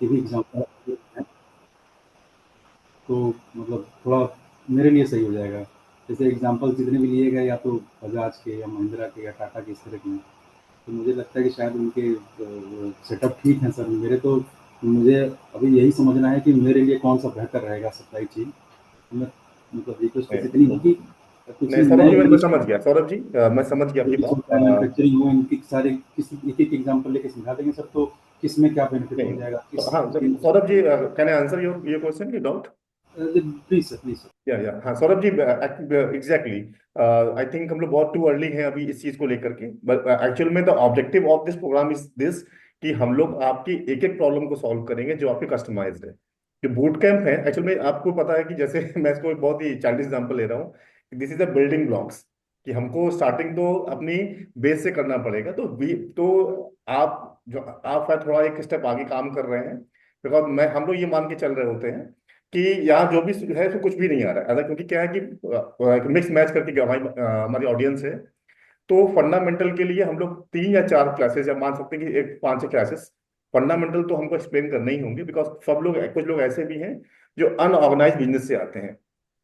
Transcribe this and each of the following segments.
के ही एग्ज़ाम्पल हैं, तो मतलब थोड़ा मेरे लिए सही हो जाएगा। जैसे एग्ज़ाम्पल जितने भी लिए गए या तो बजाज के या महिंद्रा के या टाटा के इस तरह के हैं, तो मुझे लगता है कि शायद उनके सेटअप ठीक हैं सर। मुझे अभी यही समझना है कि मेरे लिए कौन-सा बेहतर रहेगा सप्लाई चेन। मैं मतलब रिक्वेस्ट बस इतनी नहीं होगी, कुछ नहीं सौरभ नए जी, मैं यूनिट समझ गया सौरभ जी, मैं समझ गया आपकी यूनिट्स बात। होता है, मैन्युफैक्चरिंग हो, इनकी सारे किसी एक-एक एग्ज़ाम्पल लेके समझा देंगे सर, तो किसमें क्या बेनिफिट हो नहीं जाएगा, तो किस हाँ, किन Saurabh ji, can I answer your question, your doubt? Please sir, please sir. या हाँ Saurabh ji, exactly. I think हम लोग बहुत टू अर्ली हैं अभी इस चीज को लेकर के, बट एक्चुअल में the objective of this program is this, कि हम लोग आपकी एक एक प्रॉब्लम को सॉल्व करेंगे जो आपकी कस्टमाइज्ड है। जो बूट कैंप है, एक्चुअल में आपको पता है कि जैसे मैं इसको एक बहुत ही चाइल्डिश एग्जांपल ले रहा हूँ, this is the building blocks, कि हमको स्टार्टिंग तो अपनी बेस से करना पड़ेगा। तो आप शायद थोड़ा एक स्टेप आगे काम कर रहे हैं, बिकॉज हम लोग ये मान के चल रहे होते हैं कि यहाँ जो भी है तो कुछ भी नहीं आ रहा है ऐसा, क्योंकि क्या है कि मिक्स मैच करके जो हमारी ऑडियंस है, तो फंडामेंटल के लिए हम लोग 3 या 4 क्लासेस, या मान सकते हैं कि एक 5 6 क्लासेस फंडामेंटल तो हमको एक्सप्लेन करने ही होंगे, बिकॉज सब लोग, कुछ लोग ऐसे भी हैं जो अनऑर्गेनाइज बिजनेस से आते हैं,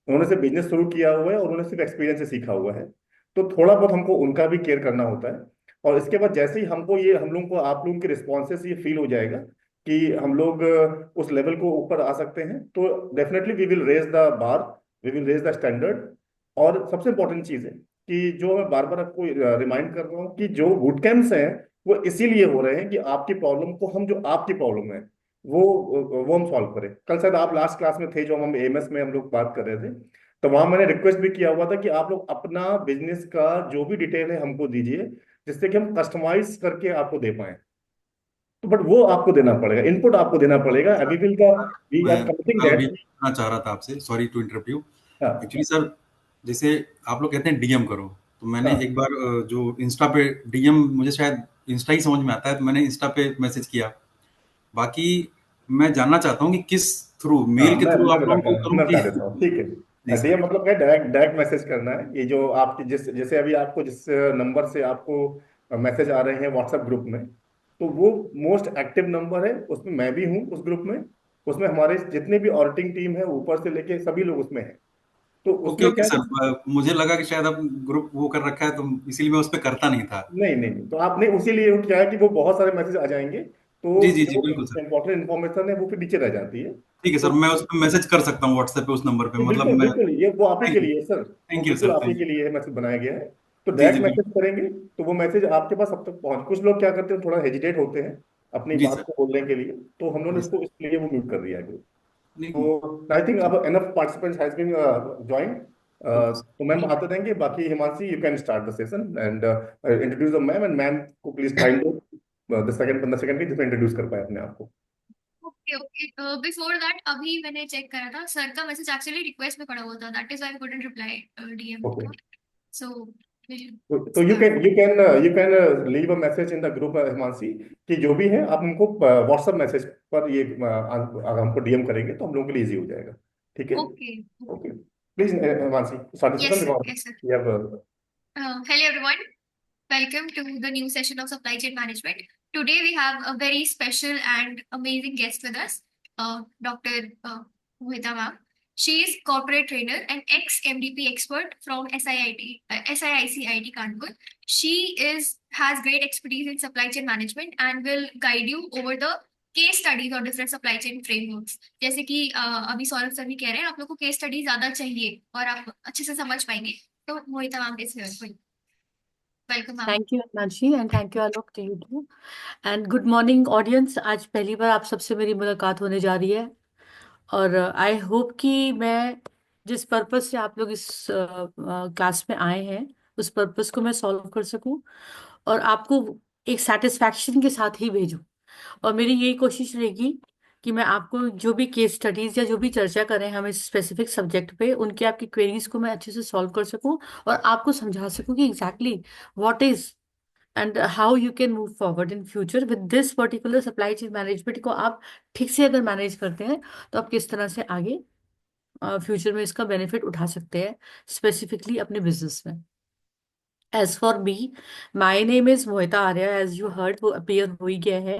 उन्होंने सिर्फ बिजनेस शुरू किया हुआ है और उन्होंने सिर्फ एक्सपीरियंस से सीखा हुआ है, तो थोड़ा बहुत हमको उनका भी केयर करना होता है। और इसके बाद जैसे ही हम लोगों को आप लोगों के रिस्पॉन्सेस ये फील हो जाएगा कि हम लोग उस लेवल को ऊपर आ सकते हैं, तो definitely we will raise the bar, we will raise the standard. और सबसे इंपॉर्टेंट चीज है कि जो मैं बार बार आपको रिमाइंड कर रहा हूँ कि जो बूट कैंप्स हैं वो इसीलिए हो रहे हैं कि आपकी प्रॉब्लम को हम, जो आपकी प्रॉब्लम है वो वो हम सॉल्व करें। कल शायद आप लास्ट क्लास में थे, जो हम एएमएस में हम लोग बात कर रहे थे, तो वहां मैंने रिक्वेस्ट भी किया हुआ था कि आप लोग अपना बिजनेस का जो भी डिटेल है हमको दीजिए, जिससे कि हम कस्टमाइज करके आपको दे पाए। तो बट वो आपको देना पड़ेगा, इनपुट आपको देना पड़ेगा, सर, अभी विल का वी मैं आर कमिटिंग अभी दैट। पूछना चाह रहा था आपसे, सॉरी टू इंटरप्ट यू। हाँ एक्चुअली सर, जैसे आप लोग कहते हैं डीएम करो, तो मैंने हाँ एक बार जो इंस्टा पे डीएम, मुझे शायद इंस्टा ही समझ में आता है, तो मैंने इंस्टा पे मैसेज किया। बाकी मैं जानना चाहता हूँ कि किस थ्रू, हाँ, मेल के थ्रू आप लोगों को करूँ मैं कि बता देता हूँ, ठीक जी है। सर। डीएम मतलब क्या, डायरेक्ट डायरेक्ट मैसेज करना है। ये जो आपकी जैसे अभी आपको जिस नंबर से आपको मैसेज आ रहे हैं व्हाट्सएप ग्रुप में, तो वो मोस्ट एक्टिव नंबर है, उसमें मैं भी हूँ उस ग्रुप में। उसमें हमारे जितने भी ऑडिटिंग टीम है ऊपर से लेके सभी लोग उसमें हैं। तो ओके उसमें ओके क्या है सर, कि मुझे लगा कि शायद आप ग्रुप वो कर रखा है, तो इसीलिए मैं उस पर करता नहीं था। नहीं नहीं नहीं, तो आपने उसी लिए क्या है कि वो बहुत सारे मैसेज आ जाएंगे, तो जी जी जी, जो बिल्कुल सर। इंपॉर्टेंट इन्फॉर्मेशन है वो फिर नीचे रह जाती है। ठीक है सर, तो मैं उस पर मैसेज कर सकता हूँ व्हाट्सएप पे, उस नंबर पे, ये मतलब बिल्कुल मैं। बिल्कुल, ये वो आप ही के थैंक यू, लिए है सर। वो थैंक यू बिल्कुल सर, आप ही थैंक के यू। लिए है, मैसेज बनाया गया है। तो जी जी डायरेक्ट मैसेज बिल्कुल। करेंगे तो वो मैसेज आपके पास अब तक पहुंच, कुछ लोग क्या करते हैं, थोड़ा हेजिटेट होते हैं अपनी जी बात सर। को बोलने के लिए, तो हम लोगों ने जी उसको सर। इसलिए वो म्यूट कर दिया है। नहीं। तो आई थिंक ठीक। अब enough participants has been join. Okay sir. तो मैम आते रहेंगे, बाकी Himanshi you can start the session and introduce the ma'am, and ma'am को प्लीज टाइम दो 10 सेकंड 15 सेकंड की, जिसमें इंट्रोड्यूस कर पाए अपने आप को। ओके ओके, बिफोर दैट अभी मैंने चेक करा था, सर का मैसेज एक्चुअली रिक्वेस्ट में पड़ा हुआ था, that is why I couldn't reply DM okay, को। सो विल तो start. You can leave a message in the group Himanshi, कि जो भी है आप हमको व्हाट्सएप मैसेज पर ये अगर हमको डीएम करेंगे तो हम लोगों के लिए इजी हो जाएगा। ठीक है। Okay okay. Okay, please Himanshi start the yes session sir, because yes sir. We have Hello everyone, welcome to the new session of supply chain management. Today we have a very special and amazing guest with us, Dr. Mohita ma'am. She is corporate trainer and ex-MDP expert from SIIT Kanpur. She has great expertise in supply chain management and will guide you over the case studies और different supply chain frameworks. जैसे कि अभी Saurabh sir भी कह रहे हैं, आप लोग को केस स्टडी ज्यादा चाहिए और आप अच्छे से समझ पाएंगे, तो Mohita ma'am is here. Welcome ma'am. Thank you Himanshi and thank you Alok to you too and good morning audience. आज पहली बार आप सबसे मेरी मुलाकात होने जा रही है और आई होप कि मैं जिस पर्पस से आप लोग इस क्लास में आए हैं उस पर्पस को मैं सॉल्व कर सकूं और आपको एक सेटिस्फैक्शन के साथ ही भेजूं। और मेरी यही कोशिश रहेगी कि मैं आपको जो भी केस स्टडीज या जो भी चर्चा करें हम इस स्पेसिफिक सब्जेक्ट पे, उनके आपकी क्वेरीज को मैं अच्छे से सॉल्व कर सकूं और आपको समझा सकूं कि exactly what is and how you can move forward in future with this particular supply chain management को आप ठीक से अगर मैनेज करते हैं तो आप किस तरह से आगे फ्यूचर में इसका बेनिफिट उठा सकते हैं स्पेसिफिकली अपने बिजनेस में। As for me, my name is Mohita Arya, as you heard वो अपीयर हो ही गया है।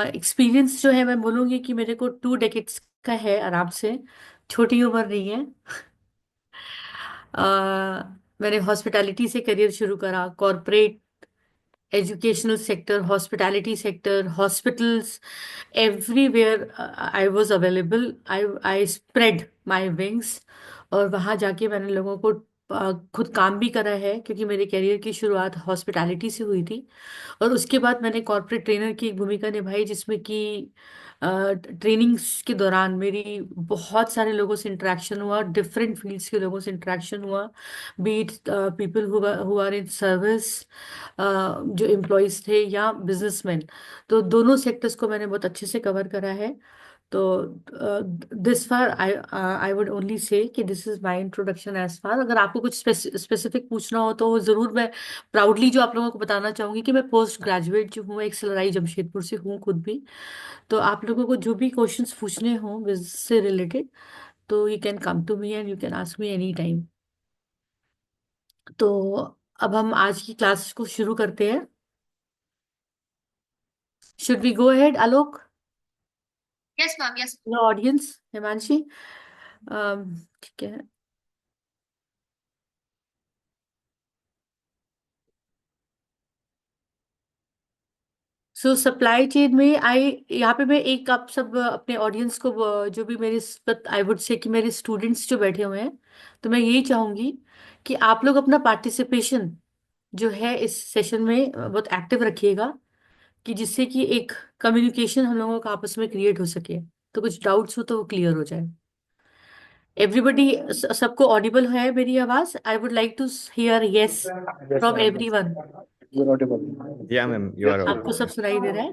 एक्सपीरियंस जो है मैं बोलूँगी कि मेरे को 2 डेकेड्स का है आराम से, छोटी उम्र नहीं है। मैंने हॉस्पिटैलिटी से करियर शुरू करा, corporate, educational sector, hospitality sector, hospitals, everywhere I was available. I spread my wings, और वहाँ जाके मैंने लोगों को खुद काम भी करा है, क्योंकि मेरे करियर की शुरुआत हॉस्पिटैलिटी से हुई थी। और उसके बाद मैंने कॉर्पोरेट ट्रेनर की एक भूमिका निभाई, जिसमें कि ट्रेनिंग्स के दौरान मेरी बहुत सारे लोगों से इंटरेक्शन हुआ, डिफरेंट फील्ड्स के लोगों से इंटरेक्शन हुआ, but people who are in service, जो एम्प्लॉयज थे या बिजनेसमैन। तो दोनों सेक्टर्स को मैंने बहुत अच्छे से कवर करा है। तो this far I I would only say कि this is my introduction as far. अगर आपको कुछ स्पेसिफिक पूछना हो तो ज़रूर मैं प्राउडली जो आप लोगों को बताना चाहूंगी कि मैं पोस्ट ग्रेजुएट जो हूँ, एक सलराई जमशेदपुर से हूँ खुद भी। तो आप लोगों को जो भी क्वेश्चंस पूछने हों बिजनेस से रिलेटेड, तो you can come to me and you can ask me any time. तो अब हम आज की क्लास को शुरू करते हैं। Should we go ahead Alok? Yes, ma'am. Yes. Audience, Himanshi, ठीक है। सो सप्लाई चेन में आई, यहाँ पे मैं एक आप सब अपने ऑडियंस को जो भी मेरे, आई वुड से कि मेरे स्टूडेंट्स जो बैठे हुए हैं, तो मैं यही चाहूंगी कि आप लोग अपना पार्टिसिपेशन जो है इस सेशन में बहुत एक्टिव रखिएगा, कि जिससे कि एक कम्युनिकेशन हम लोगों का आपस में क्रिएट हो सके, तो कुछ डाउट्स हो तो वो क्लियर हो जाए। एवरीबडी, सबको ऑडिबल है मेरी आवाज? I would like to hear yes Yes, from ma'am. Everyone. You're audible. Yeah, ma'am, you are आपको audible. सब सुनाई दे रहा है?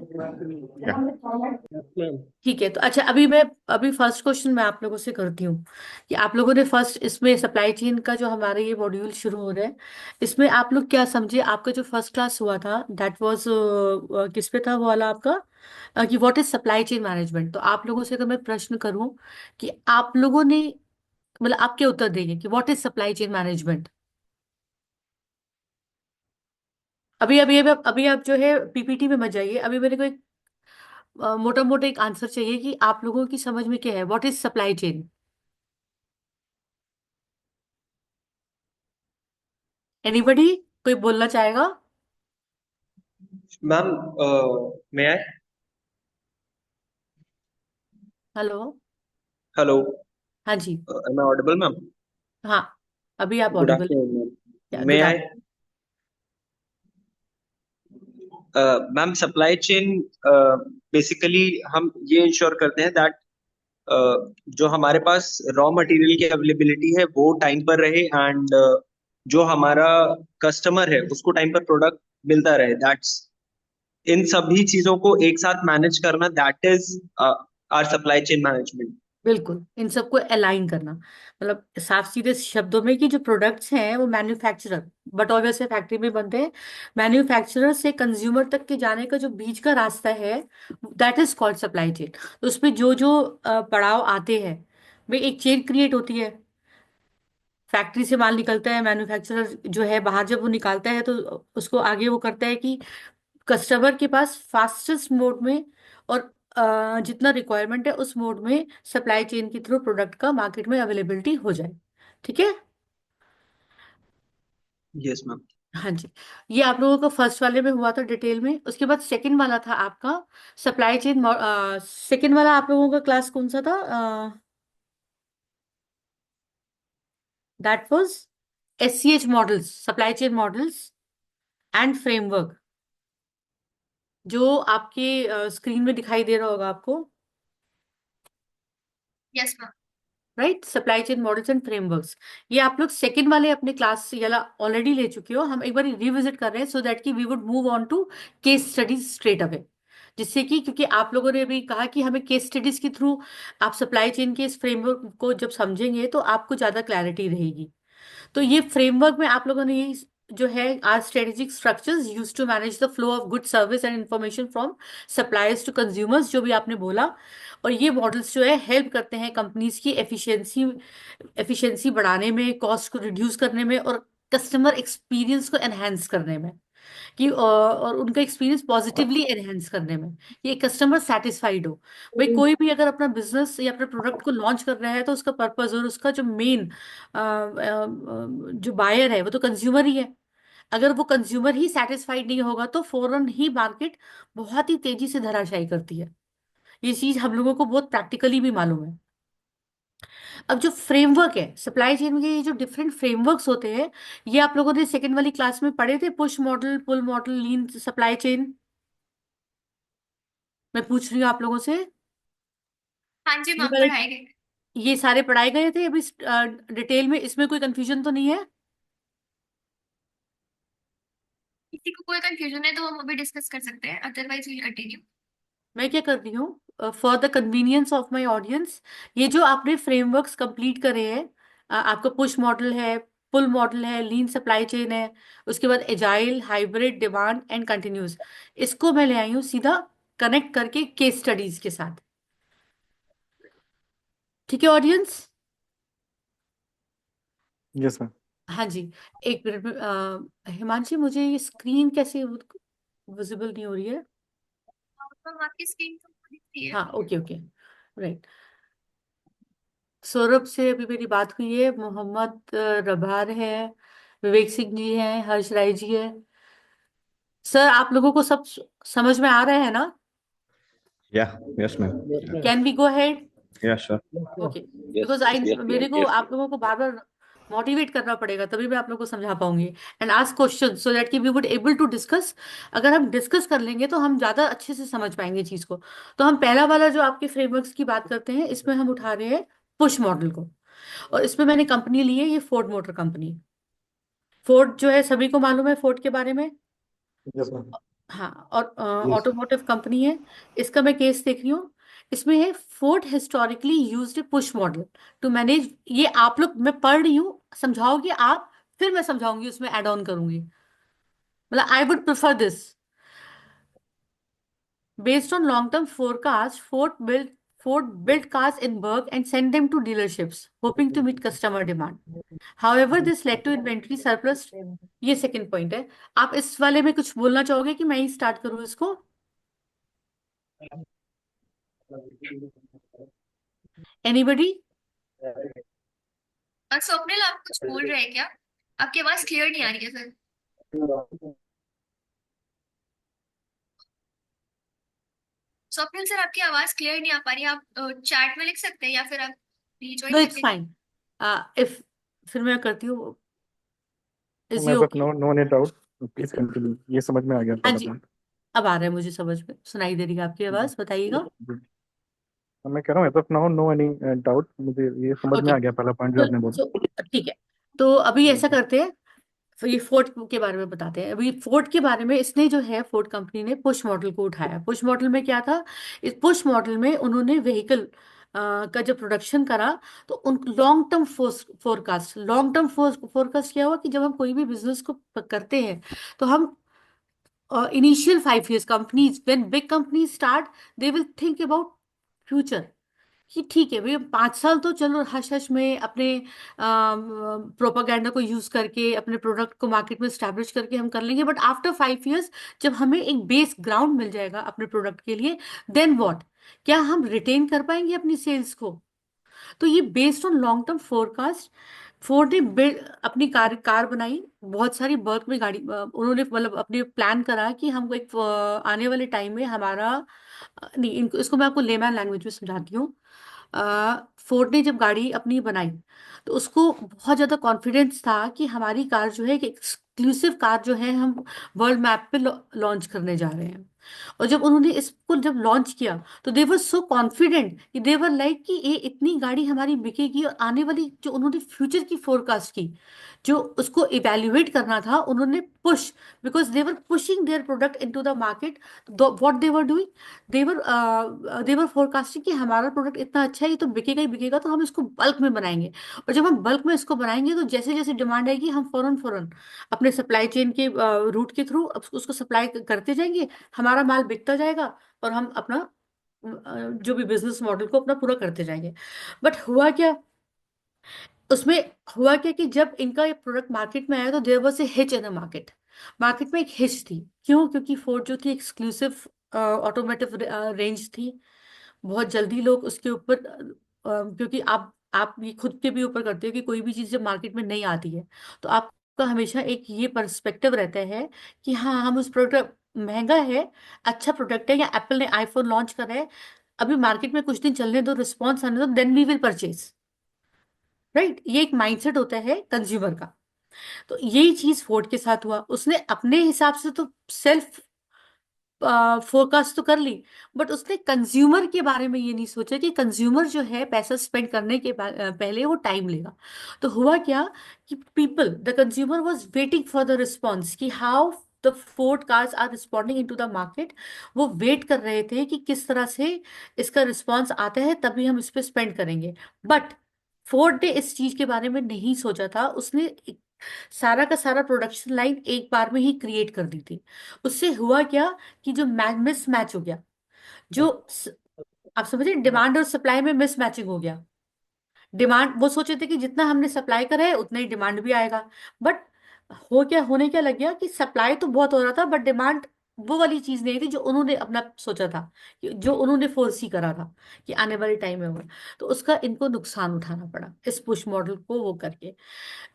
Yes, ma'am. ठीक है। तो अच्छा, अभी फर्स्ट क्वेश्चन मैं आप लोगों से करती हूँ कि आप लोगों ने फर्स्ट इसमें सप्लाई चेन का जो हमारा ये मॉड्यूल शुरू हो रहा है, इसमें आप लोग क्या समझे? आपका जो फर्स्ट क्लास हुआ था दैट वाज किस पे था वो वाला आपका, कि what is supply chain management. तो आप लोगों से अगर मैं प्रश्न करूं कि आप लोगों ने, मतलब आप क्या उत्तर देंगे कि what is supply chain management? अभी आप जो है पीपीटी में मत जाइए, अभी मेरे को एक मोटा मोटा एक आंसर चाहिए कि आप लोगों की समझ में क्या है, what is supply chain. Anybody, कोई बोलना चाहेगा? Ma'am, may I? Hello. Hello, हाँ जी। am I audible, ma'am? हाँ, अभी आप गुड ऑडिबल आफ्टरनून, है। Ma'am. May good I? Afternoon. Ma'am, supply chain basically हम ये इंश्योर करते हैं दैट जो हमारे पास रॉ मटेरियल की अवेलेबिलिटी है वो टाइम पर रहे, एंड जो हमारा कस्टमर है उसको टाइम पर प्रोडक्ट मिलता रहे। दैट्स, इन सभी चीजों को एक साथ मैनेज करना, that is our supply chain management. बिल्कुल, इन सबको अलाइन करना, मतलब साफ सीधे शब्दों में कि जो प्रोडक्ट्स हैं वो मैन्युफैक्चरर, बट ऑब्वियसली फैक्ट्री में बनते हैं, मैन्युफैक्चरर से कंज्यूमर तक के जाने का जो बीच का रास्ता है, that is called supply chain. तो उसमें जो जो पड़ाव आते हैं, वे एक चेन क्रिएट होती है। फैक्ट्री से माल निकलता है, मैन्युफैक्चरर जो है बाहर जब वो निकालता है तो उसको आगे वो करता है कि कस्टमर के पास फास्टेस्ट मोड में और जितना रिक्वायरमेंट है उस मोड में सप्लाई चेन के थ्रू प्रोडक्ट का मार्केट में अवेलेबिलिटी हो जाए। ठीक है? Yes ma'am. हाँ जी। ये आप लोगों का फर्स्ट वाले में हुआ था डिटेल में। उसके बाद सेकंड वाला था आपका सप्लाई चेन। सेकंड वाला आप लोगों का क्लास कौन सा था? That was SCH models, supply chain models and framework, जो आपके स्क्रीन में दिखाई दे रहा होगा आपको। Yes, ma'am. Right, supply chain models and frameworks. ये आप लोग सेकंड वाले अपने क्लास या ऑलरेडी ले चुके हो, हम एक बार रिविजिट कर रहे हैं सो दैट कि we would move on to case studies straight away. जिससे कि, क्योंकि आप लोगों ने अभी कहा कि हमें केस स्टडीज के थ्रू आप सप्लाई चेन के इस फ्रेमवर्क को जब समझेंगे तो आपको ज्यादा क्लैरिटी रहेगी। तो ये फ्रेमवर्क में आप लोगों ने ये जो है are strategic structures use to manage the flow of good service and information from suppliers to consumers, जो भी आपने बोला। और ये मॉडल्स जो है हेल्प करते हैं कंपनीज की एफिशिएंसी बढ़ाने में, कॉस्ट को रिड्यूस करने में, और कस्टमर एक्सपीरियंस को एनहेंस करने में, कि और उनका एक्सपीरियंस पॉजिटिवली एनहेंस करने में, कि कस्टमर सेटिस्फाइड हो। भाई कोई भी अगर अपना बिजनेस या अपने प्रोडक्ट को लॉन्च कर रहा है तो उसका पर्पस और उसका जो मेन जो बायर है वो तो कंज्यूमर ही है। अगर वो कंज्यूमर ही सेटिस्फाइड नहीं होगा तो फौरन ही मार्केट बहुत ही तेजी से धराशायी करती है। ये चीज हम लोगों को बहुत प्रैक्टिकली भी मालूम है। अब जो फ्रेमवर्क है सप्लाई चेन के, ये जो डिफरेंट फ्रेमवर्क्स होते हैं, ये आप लोगों ने सेकेंड वाली क्लास में पढ़े थे, पुश मॉडल, पुल मॉडल, लीन सप्लाई चेन। मैं पूछ रही हूँ आप लोगों से, हाँ जी ये मैम, वाले, पढ़ाए गए। ये सारे पढ़ाए गए थे अभी डिटेल में? इसमें कोई कंफ्यूजन तो नहीं है? किसी को कोई कंफ्यूजन है तो हम अभी डिस्कस कर सकते हैं, अदरवाइज विल कंटिन्यू। मैं क्या कर रही हूँ, for the convenience of my audience, ये जो आपने फ्रेमवर्क्स कंप्लीट करे हैं, आपका पुश मॉडल है, पुल मॉडल है, लीन सप्लाई चेन है, उसके बाद agile, hybrid, demand and continuous, इसको मैं ले आई हूँ सीधा कनेक्ट करके केस स्टडीज के साथ। ठीक है ऑडियंस? Yes ma'am. हाँ जी। एक मिनट में हिमांशी, मुझे ये स्क्रीन कैसे विजिबल नहीं हो रही है? मैम आपकी स्क्रीन तो दिख रही है। हाँ, ओके ओके, राइट। सौरभ से अभी मेरी बात हुई है, मोहम्मद रबार है, विवेक सिंह जी हैं, हर्ष राय जी है। सर आप लोगों को सब समझ में आ रहा है ना? Yeah, yes, ma'am. Can we go head? Yeah, sure. Okay, Yes, because I, yes, मेरे को yes. आप लोगों को बार बार मोटिवेट करना पड़ेगा, तभी मैं आप लोगों को समझा पाऊंगी। And ask question so that कि we would able to discuss. अगर हम डिस्कस कर लेंगे तो हम ज्यादा अच्छे से समझ पाएंगे चीज को। तो हम पहला वाला जो आपके फ्रेमवर्क्स की बात करते हैं, इसमें हम उठा रहे हैं पुश मॉडल को। और इसमें मैंने कंपनी ली है, ये फोर्ड मोटर कंपनी। फोर्ड जो है सभी को मालूम है फोर्ड के बारे में। Yes ma'am. हाँ, और यस। ऑटोमोटिव कंपनी है। इसका मैं केस देख रही हूँ, इसमें है Ford historically used push model to manage. ये आप लोग, मैं पढ़ रही हूँ, समझाओगे आप, फिर मैं समझाऊंगी, उसमें ऐड ऑन करूंगी। मतलब आई would prefer this. Based on long-term forecast, Ford built cars in bulk and sent them to dealerships, hoping to meet customer demand. However, this led to inventory surplus. ये सेकंड पॉइंट है। आप इस वाले में कुछ बोलना चाहोगे कि मैं ही स्टार्ट करूँ इसको? एनीबडी? और स्वप्निल, आप कुछ बोल रहे हैं क्या? आपकी आवाज क्लियर नहीं आ रही है सर। स्वप्निल सर, आपकी आवाज क्लियर नहीं आ पा रही है। आप चैट में लिख सकते हैं या फिर आप नो रिजॉइन इट्स करके। फाइन। इफ, फिर मैं करती हूँ। इज ये मैं बस okay? No no any doubt, please continue, ये समझ में आ गया हाँ पहला जी, पॉइंट। अब आ रहा है मुझे समझ में, सुनाई दे रही है आपकी आवाज, बताइएगा। मैं कह रहा हूँ as of now no any doubt, मुझे ये समझ में ओके, आ गया पहला पॉइंट जो आपने बोला। ठीक है। तो अभी ऐसा करते हैं, तो ये फोर्ड के बारे में बताते हैं। अभी फोर्ड के बारे में, इसने जो है फोर्ड कंपनी ने पुश मॉडल को उठाया। पुश मॉडल में क्या था? इस पुश मॉडल में उन्होंने व्हीकल का जब प्रोडक्शन करा तो उन long term forecast, long term forecast क्या हुआ कि जब हम कोई भी बिजनेस को करते हैं तो हम initial 5 years, companies when big companies start, they will think about future, कि ठीक है भैया 5 साल तो चलो हश हश में अपने प्रोपागेंडा को यूज करके अपने प्रोडक्ट को मार्केट में स्टैब्लिश करके हम कर लेंगे, बट आफ्टर 5 years जब हमें एक बेस ग्राउंड मिल जाएगा अपने प्रोडक्ट के लिए, देन व्हाट? क्या हम रिटेन कर पाएंगे अपनी सेल्स को? तो ये based on long term forecast, Ford ने अपनी कार कार बनाई बहुत सारी बल्क में गाड़ी, उन्होंने मतलब अपने प्लान करा कि हमको एक आने वाले टाइम में हमारा नहीं, इनको इसको मैं आपको लेमैन लैंग्वेज में समझाती हूँ। फोर्ड ने जब गाड़ी अपनी बनाई तो उसको बहुत ज़्यादा कॉन्फिडेंस था कि हमारी कार जो है, एक एक्सक्लूसिव कार जो है, हम वर्ल्ड मैप पे लॉन्च करने जा रहे हैं। और जब उन्होंने इसको जब लॉन्च किया तो दे वर सो कॉन्फिडेंट कि दे वर लाइक कि ये इतनी गाड़ी हमारी बिकेगी, और आने वाली जो उन्होंने फ्यूचर की फोरकास्ट की, जो उसको इवेल्युएट करना था, उन्होंने push, because they were pushing their product into the market. What they were doing, their forecasting कि हमारा प्रोडक्ट इतना अच्छा है, ये तो बिकेगा ही बिकेगा, तो हम इसको बल्क में बनाएंगे। और जब हम बल्क में इसको बनाएंगे तो जैसे जैसे डिमांड आएगी, हम फौरन फौरन अपने सप्लाई चेन के रूट के थ्रू उसको सप्लाई करते जाएंगे, हमारा माल बिकता जाएगा, और हम अपना जो भी बिजनेस मॉडल को अपना पूरा करते जाएंगे। बट हुआ क्या? उसमें हुआ क्या कि जब इनका ये प्रोडक्ट मार्केट में आया तो there was a hitch in the market. Market में एक हिच थी। क्यों? क्योंकि फोर्ड जो थी एक्सक्लूसिव ऑटोमेटिव रेंज थी। बहुत जल्दी लोग उसके ऊपर क्योंकि आप ये खुद के भी ऊपर करते हो कि कोई भी चीज़ जब मार्केट में नहीं आती है तो आपका हमेशा एक ये पर्सपेक्टिव रहता है कि हाँ, हम उस प्रोडक्ट, महंगा है, अच्छा प्रोडक्ट है, या एप्पल ने आईफोन लॉन्च करा है, अभी मार्केट में कुछ दिन चलने दो, रिस्पॉन्स आने दो, then we will purchase. Right? ये एक माइंडसेट होता है कंज्यूमर का। तो यही चीज फोर्ड के साथ हुआ। उसने अपने हिसाब से तो सेल्फ फोरकास्ट तो कर ली, बट उसने कंज्यूमर के बारे में ये नहीं सोचा कि कंज्यूमर जो है पैसा स्पेंड करने के पहले वो टाइम लेगा। तो हुआ क्या कि people, the consumer was waiting for the response कि how the Ford cars are responding into the market. वो वेट कर रहे थे कि किस तरह से इसका रिस्पॉन्स आता है, तभी हम इस पे स्पेंड करेंगे। बट फोर्ड ने इस चीज के बारे में नहीं सोचा था। उसने सारा का सारा प्रोडक्शन लाइन एक बार में ही क्रिएट कर दी थी। उससे हुआ क्या कि जो मिस मैच हो गया, जो आप समझे, डिमांड और सप्लाई में मिस मैचिंग हो गया। डिमांड, वो सोचे थे कि जितना हमने सप्लाई करा है उतना ही डिमांड भी आएगा, बट होने क्या लग गया कि सप्लाई तो बहुत हो रहा था बट डिमांड वो वाली चीज नहीं थी जो उन्होंने अपना सोचा था, जो उन्होंने फोरसी करा था कि आने वाले टाइम में होगा। तो उसका इनको नुकसान उठाना पड़ा इस पुश मॉडल को वो करके।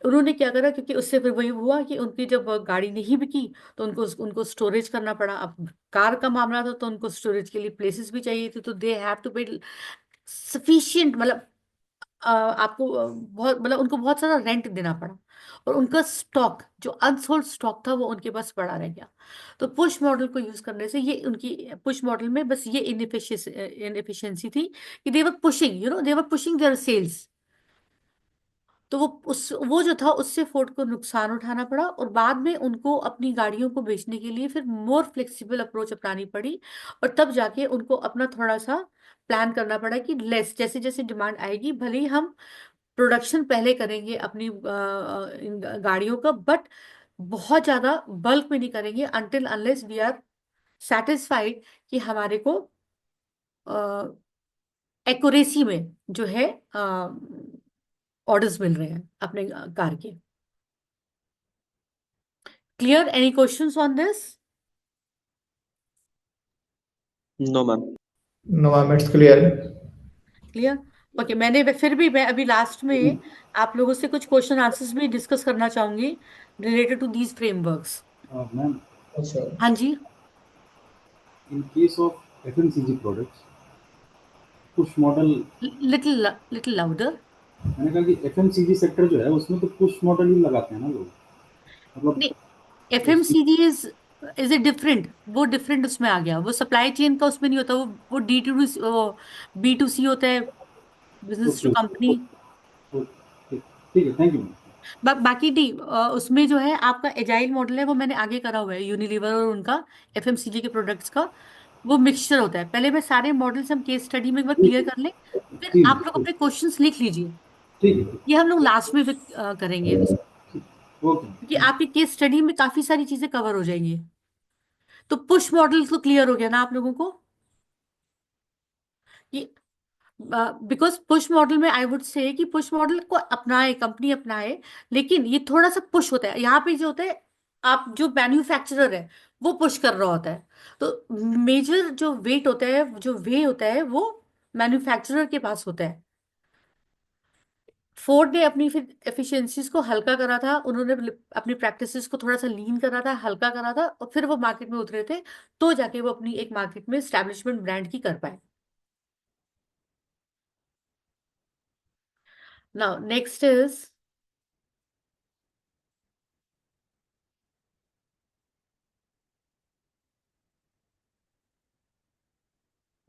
उन्होंने क्या करा, क्योंकि उससे फिर वही हुआ कि उनकी जब गाड़ी नहीं बिकी तो उनको उनको स्टोरेज करना पड़ा। अब कार का मामला था तो उनको स्टोरेज के लिए प्लेसेस भी चाहिए थे, तो दे हैव टू पे सफिशिएंट, मतलब आपको बहुत, मतलब उनको बहुत सारा रेंट देना पड़ा, और उनका स्टॉक जो अनसोल्ड स्टॉक था वो उनके पास पड़ा रह गया। तो पुश मॉडल को यूज करने से ये उनकी पुश मॉडल में बस ये इनएफिशिएंसी थी कि they were pushing, they were pushing their sales. तो वो जो था उससे फोर्ड को नुकसान उठाना पड़ा, और बाद में उनको अपनी गाड़ियों को बेचने के लिए फिर मोर फ्लेक्सिबल अप्रोच अपनानी पड़ी। और तब जाके उनको अपना थोड़ा सा प्लान करना पड़ा कि लेस, जैसे जैसे डिमांड आएगी भले ही हम प्रोडक्शन पहले करेंगे अपनी इन गाड़ियों का, बट बहुत ज्यादा बल्क में नहीं करेंगे until unless we are satisfied कि हमारे को एक्यूरेसी में जो है ऑर्डर्स मिल रहे हैं अपने कार के। Clear? Any questions on this? No ma'am. No, ma'am, it's clear. Clear? Okay. फिर भी मैं अभी लास्ट में आप लोगों से कुछ क्वेश्चन आंसर्स भी डिस्कस करना चाहूंगी related to these frameworks. Ma'am, Sure. हाँ जी। in case of FMCG products, push model, little little louder. मैंने कहा कि FMCG सेक्टर जो है उसमें तो पुश मॉडल ही लगाते हैं ना लोग, मतलब नहीं, उसकी। एफएमसीजी इज ए डिफरेंट, वो डिफरेंट उसमें आ गया। वो सप्लाई चेन का उसमें नहीं होता, वो डी टू वो B2C होता है, बिजनेस टू ओके कंपनी। ठीक, ठीक है, थैंक यू। बाकी उसमें जो है आपका एजाइल मॉडल है, वो मैंने आगे करा हुआ है यूनिलीवर और उनका एफएमसीजी के प्रोडक्ट्स का। वो मिक्सचर होता है। पहले मैं सारे मॉडल्स हम केस स्टडी में एक बार ठीक क्लियर है, कर लें, फिर ठीक आप लोग है, अपने क्वेश्चंस लिख लीजिए। ठीक है, ये हम लोग लास्ट में फिर करेंगे, ओके। क्योंकि आपकी केस स्टडी में काफी सारी चीजें कवर हो जाएंगी। तो पुश मॉडल तो क्लियर हो गया ना आप लोगों को? ये बिकॉज पुश मॉडल में आई वुड से कि पुश मॉडल को अपनाए, कंपनी अपनाए, लेकिन ये थोड़ा सा पुश होता है। यहाँ पे जो होता है, आप जो मैन्युफैक्चरर है वो पुश कर रहा होता है, तो मेजर जो वेट होता है, जो वे होता है, वो मैन्युफैक्चरर के पास होता है। फोर्ड ने अपनी फिर एफिशिएंसीज को हल्का करा था, उन्होंने अपनी प्रैक्टिसेस को थोड़ा सा लीन करा था, हल्का करा था, और फिर वो मार्केट में उतरे थे, तो जाके वो अपनी एक मार्केट में स्टैब्लिशमेंट ब्रांड की कर पाए। Now next is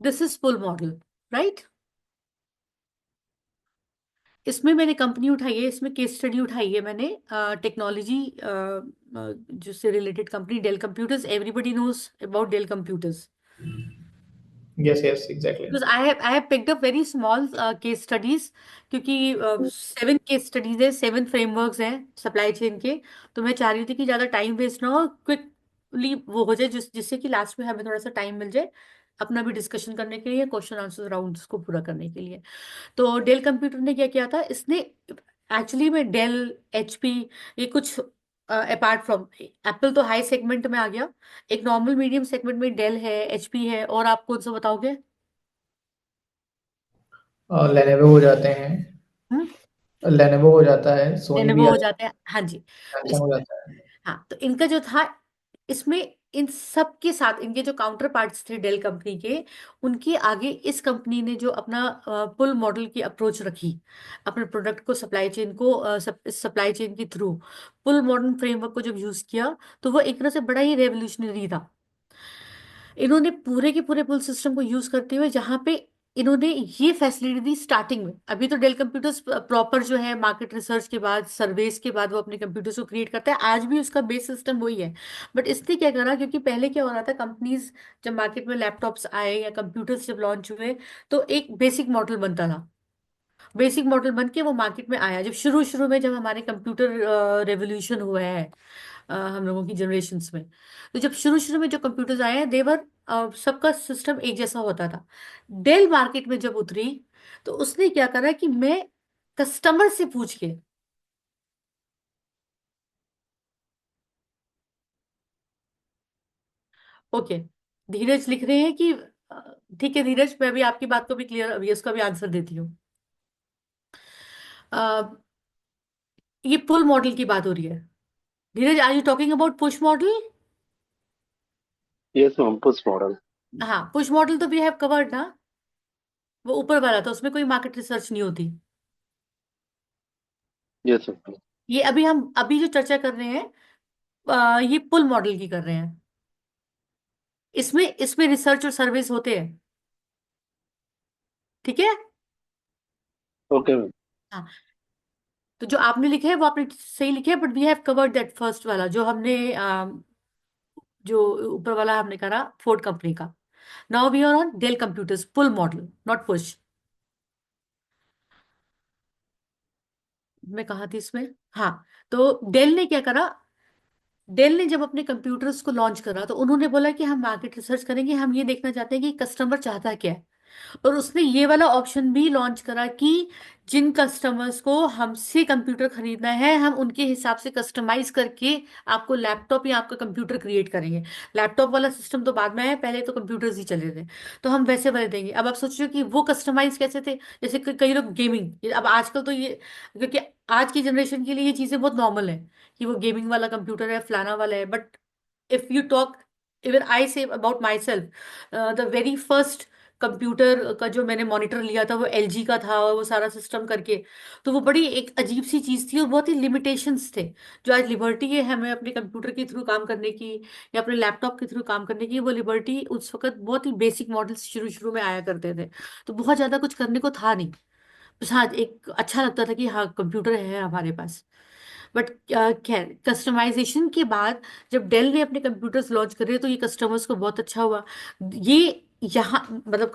this is full model, right? इसमें मैंने कंपनी उठाई है, इसमें केस स्टडी उठाई है मैंने, टेक्नोलॉजी जिससे related company Dell computers. Everybody knows about Dell computers Yes, exactly. Because I have picked up very small case studies, क्योंकि 7 केस स्टडीज है, 7 फ्रेमवर्क्स हैं सप्लाई चेन के। तो मैं चाह रही थी कि ज़्यादा टाइम वेस्ट ना हो, क्विकली वो हो जाए, जिससे कि लास्ट में हमें थोड़ा सा टाइम मिल जाए अपना भी डिस्कशन करने के लिए, क्वेश्चन आंसर राउंड्स को पूरा करने के लिए। तो डेल कंप्यूटर ने क्या किया था, इसने एक्चुअली मैं डेल, एचपी, ये कुछ अपार्ट फ्रॉम एप्पल तो हाई सेगमेंट में आ गया, एक नॉर्मल मीडियम सेगमेंट में डेल है, एचपी है, और आप कौन सा बताओगे? लेनेवो हो जाते हैं, हम्म, लेनेवो हो जाता है, सोनी भी लेनोवो हो आता जाते हैं, हाँ जी। है, तो सैमसंग हो जाता है। हाँ, तो इनका जो था, इसमें इन सब के साथ इनके जो काउंटर पार्ट्स थे डेल कंपनी के, उनके आगे इस कंपनी ने जो अपना पुल मॉडल की अप्रोच रखी, अपने प्रोडक्ट को सप्लाई चेन को सप्लाई चेन के थ्रू पुल मॉडल फ्रेमवर्क को जब यूज किया, तो वो एक तरह से बड़ा ही रेवोल्यूशनरी था। इन्होंने पूरे के पूरे पुल सिस्टम को यूज करते हुए, जहां पे इन्होंने ये फैसिलिटी दी स्टार्टिंग में, अभी तो डेल कंप्यूटर्स प्रॉपर जो है मार्केट रिसर्च के बाद, सर्वेस के बाद वो अपने कंप्यूटर्स को क्रिएट करता है, आज भी उसका बेस सिस्टम वही है। बट इसने क्या करा, क्योंकि पहले क्या हो रहा था, कंपनीज जब मार्केट में लैपटॉप्स आए या कंप्यूटर्स जब लॉन्च हुए, तो एक बेसिक मॉडल बनता था, बेसिक मॉडल बन के वो मार्केट में आया, जब शुरू शुरू में जब हमारे कंप्यूटर रेवोल्यूशन हुआ है, हम लोगों की जनरेशन्स में। तो जब शुरू शुरू में जो कंप्यूटर्स आए हैं, देवर सबका सिस्टम एक जैसा होता था। डेल मार्केट में जब उतरी, तो उसने क्या करा कि मैं कस्टमर से पूछ के, ओके, धीरज लिख रहे हैं कि ठीक है धीरज, मैं भी आपकी बात को भी क्लियर, अभी उसका भी आंसर देती हूँ। अ, ये पुल मॉडल की बात हो रही है। Dheeraj, are you talking about push model? Yes, ma'am, push model. हाँ, पुश मॉडल तो वी हैव कवर्ड ना, वो ऊपर वाला था, उसमें कोई मार्केट रिसर्च नहीं होती। Yes, ma'am. ये हम अभी जो चर्चा कर रहे हैं, ये पुल मॉडल की कर रहे हैं, इसमें इसमें रिसर्च और सर्वेस होते हैं, ठीक है। Okay, ma'am. हाँ, तो जो आपने लिखा है वो आपने सही लिखा है, but we have covered that first वाला, जो हमने जो ऊपर वाला हमने करा फोर्ड कंपनी का। Now we are on Dell computers pull model, not push. मैं कहा थी इसमें, हाँ, तो डेल ने क्या करा, डेल ने जब अपने कंप्यूटर्स को लॉन्च करा, तो उन्होंने बोला कि हम मार्केट रिसर्च करेंगे, हम ये देखना चाहते हैं कि कस्टमर चाहता क्या है। और उसने ये वाला ऑप्शन भी लॉन्च करा कि जिन कस्टमर्स को हमसे कंप्यूटर खरीदना है, हम उनके हिसाब से कस्टमाइज करके आपको लैपटॉप या आपका कंप्यूटर क्रिएट करेंगे। लैपटॉप वाला सिस्टम तो बाद में आया, पहले तो कंप्यूटर्स ही चले थे, तो हम वैसे वाले देंगे। अब आप सोचिए कि वो कस्टमाइज कैसे थे, जैसे कई लोग गेमिंग, अब आजकल तो ये, क्योंकि आज की जनरेशन के लिए ये चीजें बहुत नॉर्मल है कि वो गेमिंग वाला कंप्यूटर है, फलाना वाला है, but if you talk, even I say about my self, the very first computer का जो मैंने मॉनिटर लिया था वो एलजी का था, और वो सारा सिस्टम करके, तो वो बड़ी एक अजीब सी चीज थी और बहुत ही लिमिटेशंस थे। जो आज लिबर्टी है हमें अपने कंप्यूटर के थ्रू काम करने की या अपने लैपटॉप के थ्रू काम करने की, वो लिबर्टी उस वक्त बहुत ही बेसिक मॉडल्स शुरू शुरू में आया करते थे, तो बहुत ज्यादा कुछ करने को था नहीं। बस हाँ, एक अच्छा लगता था कि हाँ कंप्यूटर है हमारे पास। बट खैर, कस्टमाइजेशन के बाद जब डेल ने अपने कंप्यूटर्स लॉन्च करे, तो ये कस्टमर्स को बहुत अच्छा हुआ, ये यहाँ मतलब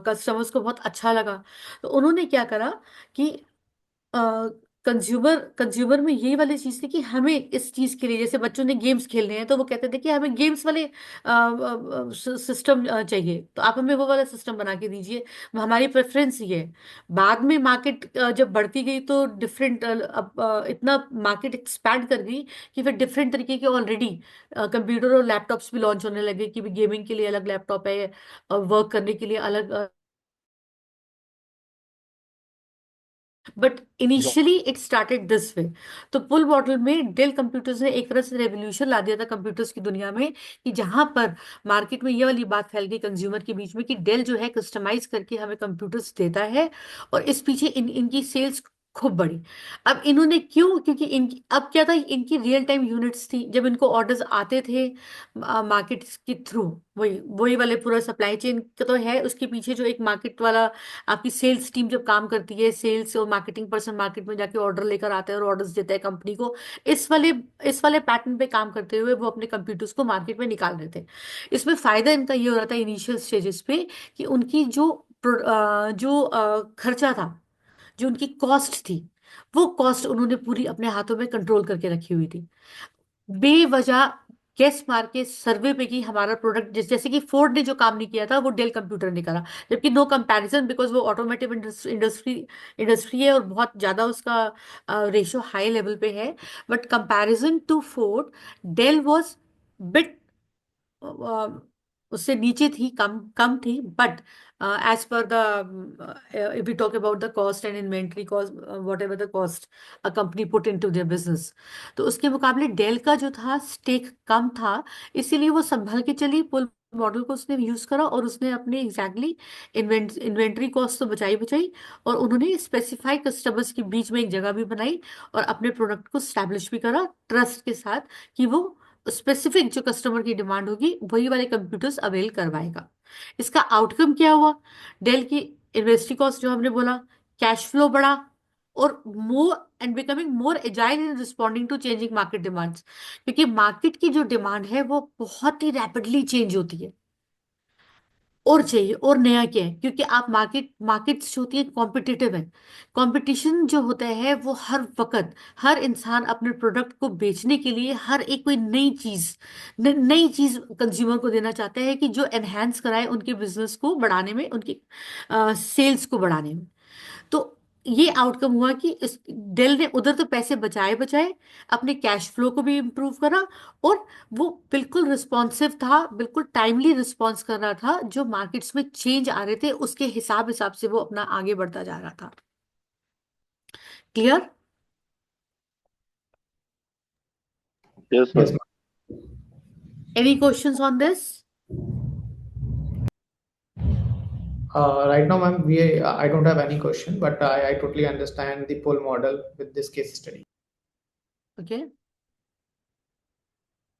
कस्टमर्स को बहुत अच्छा लगा। तो उन्होंने क्या करा कि कंज्यूमर कंज्यूमर में ये वाली चीज थी कि हमें इस चीज के लिए, जैसे बच्चों ने गेम्स खेलने हैं, तो वो कहते थे कि हमें गेम्स वाले सिस्टम चाहिए, तो आप हमें वो वाला सिस्टम बना के दीजिए, हमारी प्रेफरेंस ये है। बाद में मार्केट जब बढ़ती गई, तो डिफरेंट अब इतना मार्केट एक्सपैंड कर गई कि फिर डिफरेंट तरीके के ऑलरेडी कंप्यूटर और लैपटॉप्स भी लॉन्च होने लगे, कि गेमिंग के लिए अलग लैपटॉप है, वर्क करने के लिए अलग। But initially it started this way. तो पुल मॉडल में डेल कंप्यूटर्स ने एक तरह से रेवोल्यूशन ला दिया था कंप्यूटर्स की दुनिया में, कि जहां पर मार्केट में ये वाली बात फैल गई कंज्यूमर के बीच में कि डेल जो है कस्टमाइज करके हमें कंप्यूटर्स देता है, और इस पीछे इनकी सेल्स खूब बढ़ी। अब इन्होंने क्यों, क्योंकि इनकी अब क्या था, इनकी रियल टाइम यूनिट्स थी, जब इनको ऑर्डर्स आते थे मार्केट के थ्रू, वही वही वाले पूरा सप्लाई चेन का तो है, उसके पीछे जो एक मार्केट वाला आपकी सेल्स टीम जब काम करती है, सेल्स और मार्केटिंग पर्सन मार्केट में जाके ऑर्डर लेकर आता है और ऑर्डर्स देता है कंपनी को, इस वाले इस वाले पैटर्न पे काम करते हुए वो अपने कंप्यूटर्स को मार्केट में निकाल रहे थे। इसमें फायदा इनका ये हो रहा था इनिशियल स्टेजेस पे, कि उनकी जो खर्चा था, जो उनकी कॉस्ट थी, वो कॉस्ट उन्होंने पूरी अपने हाथों में कंट्रोल करके रखी हुई थी। बेवजह गेस मार के सर्वे पे कि हमारा प्रोडक्ट जैसे कि फोर्ड ने जो काम नहीं किया था वो डेल कंप्यूटर ने करा, जबकि नो कंपैरिजन, बिकॉज वो ऑटोमेटिव इंडस्ट्री इंडस्ट्री है और बहुत ज़्यादा उसका रेशियो हाई लेवल पे है। But comparison to Ford, Dell was bit उससे नीचे थी, कम कम थी, but as per the if we talk about the cost and inventory cost, whatever the cost a company put into their business, तो उसके मुकाबले डेल का जो था स्टेक कम था, इसीलिए वो संभल के चली, पुल मॉडल को उसने यूज करा और उसने अपने एग्जैक्टली इन्वेंट्री कॉस्ट तो बचाई बचाई, और उन्होंने स्पेसिफाई कस्टमर्स के बीच में एक जगह भी बनाई और अपने प्रोडक्ट को स्टैब्लिश भी करा ट्रस्ट के साथ कि वो स्पेसिफिक जो कस्टमर की डिमांड होगी वही वाले कंप्यूटर्स अवेल करवाएगा। इसका आउटकम क्या हुआ? डेल की इन्वेस्टरी कॉस्ट जो हमने बोला, कैश फ्लो बढ़ा, और more and becoming more agile in responding to changing market demands, क्योंकि मार्केट की जो डिमांड है वो बहुत ही रैपिडली चेंज होती है, और चाहिए और नया क्या है, क्योंकि आप मार्केट्स जो होती है कॉम्पिटिटिव है, कंपटीशन जो होता है वो हर वक्त, हर इंसान अपने प्रोडक्ट को बेचने के लिए हर एक कोई नई चीज कंज्यूमर को देना चाहता है कि जो एनहेंस कराए उनके बिजनेस को बढ़ाने में, उनकी सेल्स को बढ़ाने में। तो ये आउटकम हुआ कि इस डेल ने उधर तो पैसे बचाए बचाए, अपने कैश फ्लो को भी इम्प्रूव करा, और वो बिल्कुल रिस्पॉन्सिव था, बिल्कुल टाइमली रिस्पॉन्स कर रहा था, जो मार्केट्स में चेंज आ रहे थे उसके हिसाब हिसाब से वो अपना आगे बढ़ता जा रहा था। Clear? Yes, Yes, ma'am. ma'am. Any questions on this? Right now, ma'am, I don't have any question, but I totally understand the pull model with this case study. Okay,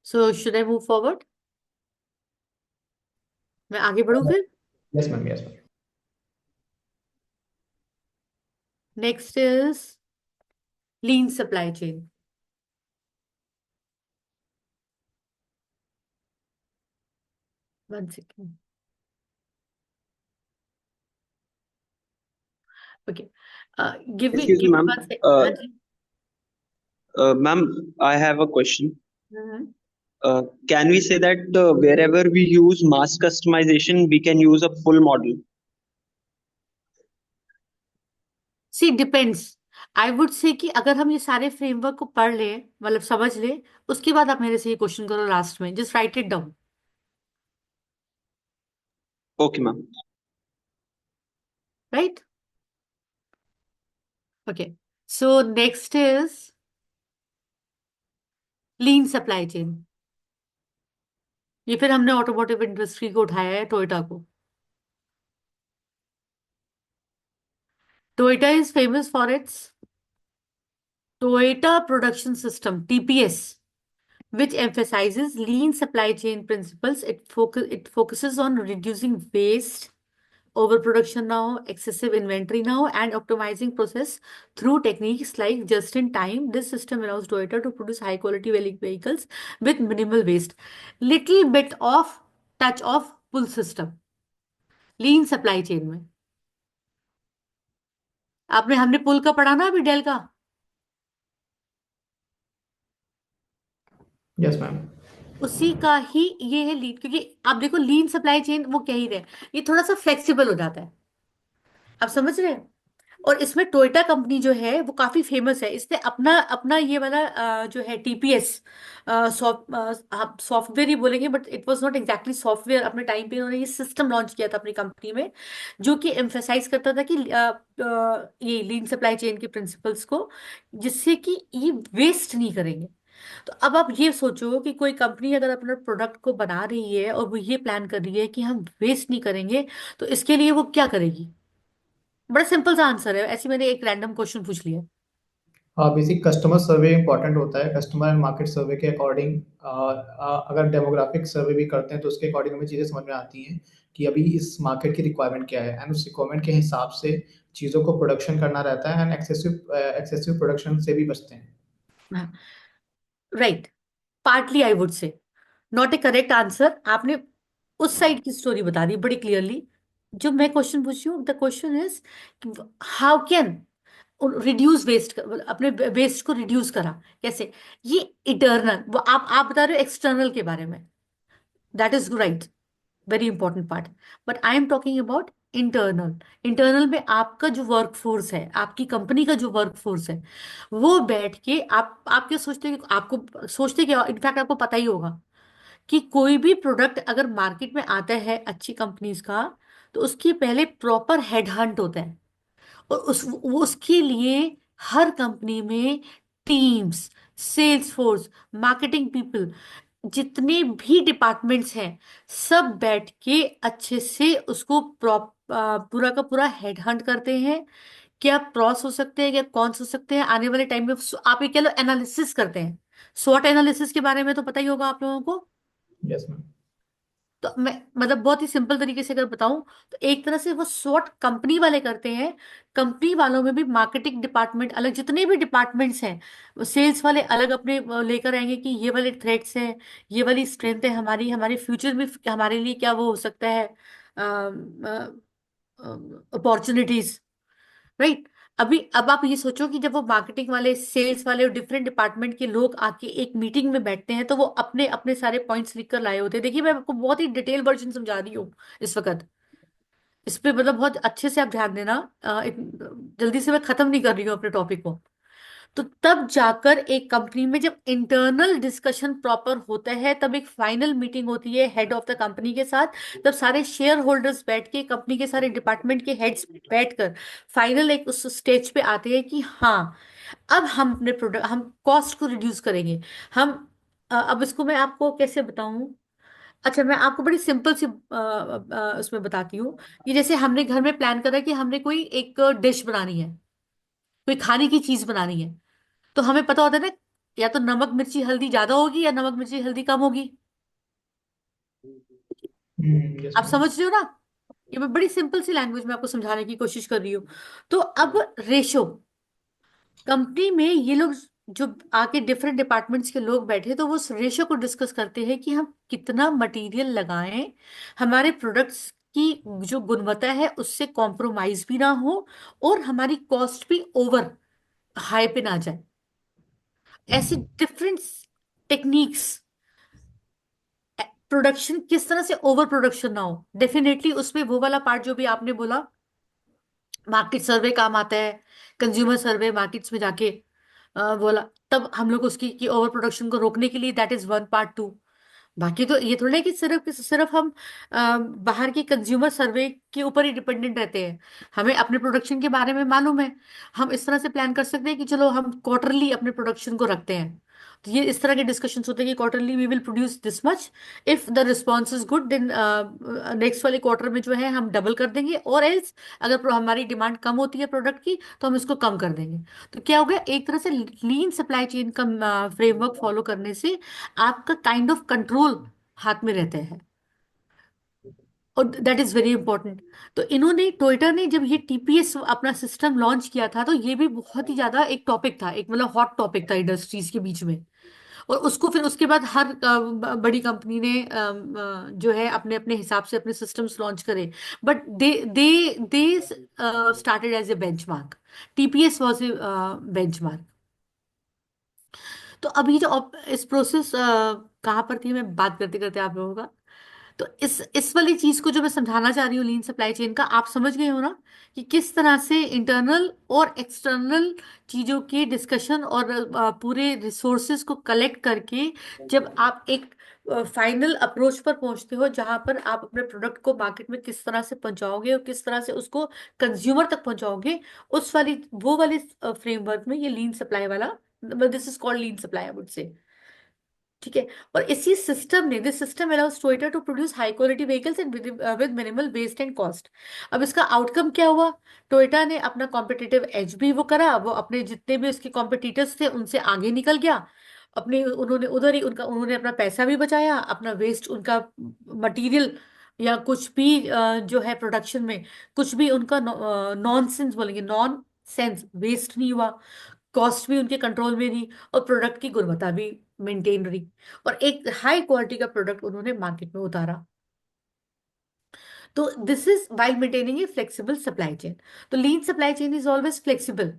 so should I move forward? मैं आगे बढ़ूं फिर? Yes, ma'am. Yes, ma'am. Next is lean supply chain. One second. Okay, give Excuse me, me ma'am. One second. हाँ जी। Ma'am, I have a question. Hmm. Can we say that wherever we use mass customization, we can use a full model? See depends. I would से कि अगर हम ये सारे framework को पढ़ ले, मतलब समझ ले, उसके बाद आप मेरे से ये क्वेश्चन करो लास्ट में, just right it down. Okay, ma'am. Right? Okay, so next is lean supply chain. ये फिर हमने ऑटोमोटिव इंडस्ट्री को उठाया है, टोयोटा को। Toyota is famous for its Toyota production system, TPS, which emphasizes lean supply chain principles. It focuses on reducing waste, overproduction now, excessive inventory now, and optimizing process through techniques like just in time. This system allows Toyota to produce high quality vehicles with minimal waste. Little bit of touch of pull system, lean supply chain में। आपने हमने पुल का पढ़ा ना अभी, del का। Yes, ma'am. उसी का ही ये है लीन, क्योंकि आप देखो लीन सप्लाई चेन वो कह ही रहे हैं, ये थोड़ा सा फ्लेक्सिबल हो जाता है, आप समझ रहे हैं। और इसमें टोयोटा कंपनी जो है वो काफी फेमस है, इसने अपना अपना ये वाला जो है टीपीएस सॉफ्टवेयर ही बोलेंगे, but it was not exactly software. अपने टाइम पे उन्होंने ये सिस्टम लॉन्च किया था अपनी कंपनी में, जो कि एम्फेसाइज करता था कि ये लीन सप्लाई चेन के प्रिंसिपल्स को, जिससे कि ये वेस्ट नहीं करेंगे। तो अब आप ये सोचो कि कोई कंपनी अगर अपने प्रोडक्ट को बना रही है और वो ये प्लान कर रही है कि हम वेस्ट नहीं करेंगे, तो इसके लिए वो क्या करेगी? बड़ा सिंपल सा आंसर है, ऐसे मैंने एक रैंडम क्वेश्चन पूछ लिया। बेसिक कस्टमर सर्वे इंपॉर्टेंट होता है। कस्टमर एंड मार्केट सर्वे के अकॉर्डिंग अगर डेमोग्राफिक सर्वे भी करते हैं तो उसके अकॉर्डिंग हमें चीज़ें समझ में आती हैं कि अभी इस मार्केट की रिक्वायरमेंट क्या है, एंड उस रिक्वायरमेंट के हिसाब से चीज़ों को प्रोडक्शन करना रहता है, एंड एक्सेसिव प्रोडक्शन से भी बचते हैं। राइट, पार्टली आई वुड से नॉट ए करेक्ट आंसर। आपने उस साइड की स्टोरी बता दी बड़ी क्लियरली। जो मैं क्वेश्चन पूछ रही हूँ, the question is how can reduce waste, अपने वेस्ट को रिड्यूस करा कैसे? ये इटर्नल, वो आप बता रहे हो एक्सटर्नल के बारे में, that is right, very important part. But I am talking about internal. Internal में आपका जो वर्क फोर्स है, आपकी कंपनी का जो वर्क फोर्स है, वो बैठ के आप क्या सोचते हैं? आपको सोचते क्या, इनफैक्ट आपको पता ही होगा कि कोई भी प्रोडक्ट अगर मार्केट में आता है अच्छी कंपनीज का, तो उसके पहले प्रॉपर हेड हंट होता है। और उसके लिए हर कंपनी में teams, sales force, marketing people, जितने भी डिपार्टमेंट्स हैं, सब बैठ के अच्छे से उसको पूरा का पूरा हेड हंट करते हैं। क्या प्रॉस हो सकते हैं, क्या कॉन्स हो सकते हैं आने वाले टाइम में, आप ये कह लो एनालिसिस करते हैं। स्वॉट एनालिसिस के बारे में तो पता ही होगा आप लोगों को। Yes ma'am. तो मैं मतलब बहुत ही सिंपल तरीके से अगर बताऊं, तो एक तरह से वो स्वॉट कंपनी वाले करते हैं। कंपनी वालों में भी मार्केटिंग डिपार्टमेंट अलग, जितने भी डिपार्टमेंट्स हैं, सेल्स वाले अलग अपने लेकर आएंगे कि ये वाले थ्रेट्स हैं, ये वाली स्ट्रेंथ है हमारी, हमारे फ्यूचर में हमारे लिए क्या वो हो सकता है, अपॉर्चुनिटीज, राइट। अब आप ये सोचो कि जब वो मार्केटिंग वाले, सेल्स वाले और डिफरेंट डिपार्टमेंट के लोग आके एक मीटिंग में बैठते हैं, तो वो अपने अपने सारे पॉइंट्स लिख कर लाए होते हैं। देखिए मैं आपको बहुत ही डिटेल वर्जन समझा रही हूँ इस वक्त, इस पे मतलब बहुत अच्छे से आप ध्यान देना। जल्दी से मैं खत्म नहीं कर रही हूँ अपने टॉपिक को। तो तब जाकर एक कंपनी में जब इंटरनल डिस्कशन प्रॉपर होता है, तब एक फाइनल मीटिंग होती है हेड ऑफ द कंपनी के साथ। तब सारे शेयर होल्डर्स बैठ के, कंपनी के सारे डिपार्टमेंट के हेड्स बैठकर फाइनल एक उस स्टेज पे आते हैं कि हाँ, अब हम अपने प्रोडक्ट, हम कॉस्ट को रिड्यूस करेंगे। हम अब इसको मैं आपको कैसे बताऊं? अच्छा, मैं आपको बड़ी सिंपल सी उसमें बताती हूँ कि जैसे हमने घर में प्लान करा कि हमने कोई एक डिश बनानी है, कोई खाने की चीज बनानी है। तो हमें पता होता है ना, या तो नमक मिर्ची हल्दी ज्यादा होगी या नमक मिर्ची हल्दी कम होगी। यस आप मैम। समझ रहे हो ना? ये मैं बड़ी सिंपल सी लैंग्वेज में आपको समझाने की कोशिश कर रही हूँ। तो अब रेशो, कंपनी में ये लोग जो आके डिफरेंट डिपार्टमेंट्स के लोग बैठे, तो वो उस रेशो को डिस्कस करते हैं कि हम कितना मटेरियल लगाएं, हमारे प्रोडक्ट्स की जो गुणवत्ता है उससे कॉम्प्रोमाइज भी ना हो, और हमारी कॉस्ट भी ओवर हाई पे ना जाए। ऐसे डिफरेंट टेक्निक्स, प्रोडक्शन किस तरह से ओवर प्रोडक्शन ना हो। डेफिनेटली उसमें वो वाला पार्ट जो भी आपने बोला, मार्केट सर्वे काम आता है। कंज्यूमर सर्वे मार्केट्स में जाके बोला, तब हम लोग उसकी की ओवर प्रोडक्शन को रोकने के लिए, that is one part two. बाकी तो ये थोड़ा है कि सिर्फ हम बाहर की कंज्यूमर सर्वे के ऊपर ही डिपेंडेंट रहते हैं। हमें अपने प्रोडक्शन के बारे में मालूम है। हम इस तरह से प्लान कर सकते हैं कि चलो हम क्वार्टरली अपने प्रोडक्शन को रखते हैं। तो ये इस तरह के डिस्कशंस होते हैं कि quarterly we will produce this much, if the response is good then next वाले क्वार्टर में जो है हम डबल कर देंगे, और एल्स अगर हमारी डिमांड कम होती है प्रोडक्ट की, तो हम इसको कम कर देंगे। तो क्या हो गया, एक तरह से लीन सप्लाई चेन का फ्रेमवर्क फॉलो करने से आपका काइंड ऑफ कंट्रोल हाथ में रहते हैं, और दैट इज वेरी इंपॉर्टेंट। तो इन्होंने, टोयोटा ने जब ये टीपीएस अपना सिस्टम लॉन्च किया था, तो ये भी बहुत ही ज्यादा एक टॉपिक था, एक मतलब हॉट टॉपिक था इंडस्ट्रीज के बीच में। और उसको फिर उसके बाद हर बड़ी कंपनी ने जो है अपने अपने हिसाब से अपने सिस्टम्स लॉन्च करे। But they they they started as a benchmark. TPS was a benchmark. तो अभी जो इस प्रोसेस कहाँ पर थी मैं बात करते करते आप लोगों का, तो इस वाली चीज को जो मैं समझाना चाह रही हूँ लीन सप्लाई चेन का, आप समझ गए हो ना कि किस तरह से इंटरनल और एक्सटर्नल चीजों के डिस्कशन और पूरे रिसोर्सेज को कलेक्ट करके जब आप एक फाइनल अप्रोच पर पहुंचते हो, जहां पर आप अपने प्रोडक्ट को मार्केट में किस तरह से पहुंचाओगे और किस तरह से उसको कंज्यूमर तक पहुंचाओगे, उस वाली वो वाले फ्रेमवर्क में ये लीन सप्लाई वाला, this is called lean supply I would say. ठीक है। और इसी सिस्टम ने, this system allows Toyota to produce high quality vehicles and with minimal waste and cost. अब इसका आउटकम क्या हुआ? टोयोटा ने अपना कॉम्पिटिटिव एज भी वो करा, वो अपने जितने भी उसके कॉम्पिटिटर्स थे उनसे आगे निकल गया। अपने उन्होंने उधर ही उनका, उन्होंने अपना पैसा भी बचाया, अपना वेस्ट, उनका मटेरियल या कुछ भी जो है प्रोडक्शन में कुछ भी उनका नॉन सेंस बोलेंगे, नॉन सेंस वेस्ट नहीं हुआ। कॉस्ट भी उनके कंट्रोल में रही, और प्रोडक्ट की गुणवत्ता भी मेंटेन रही, और एक हाई क्वालिटी का प्रोडक्ट उन्होंने मार्केट में उतारा। तो this is while maintaining a flexible supply chain. तो lean supply chain is always flexible.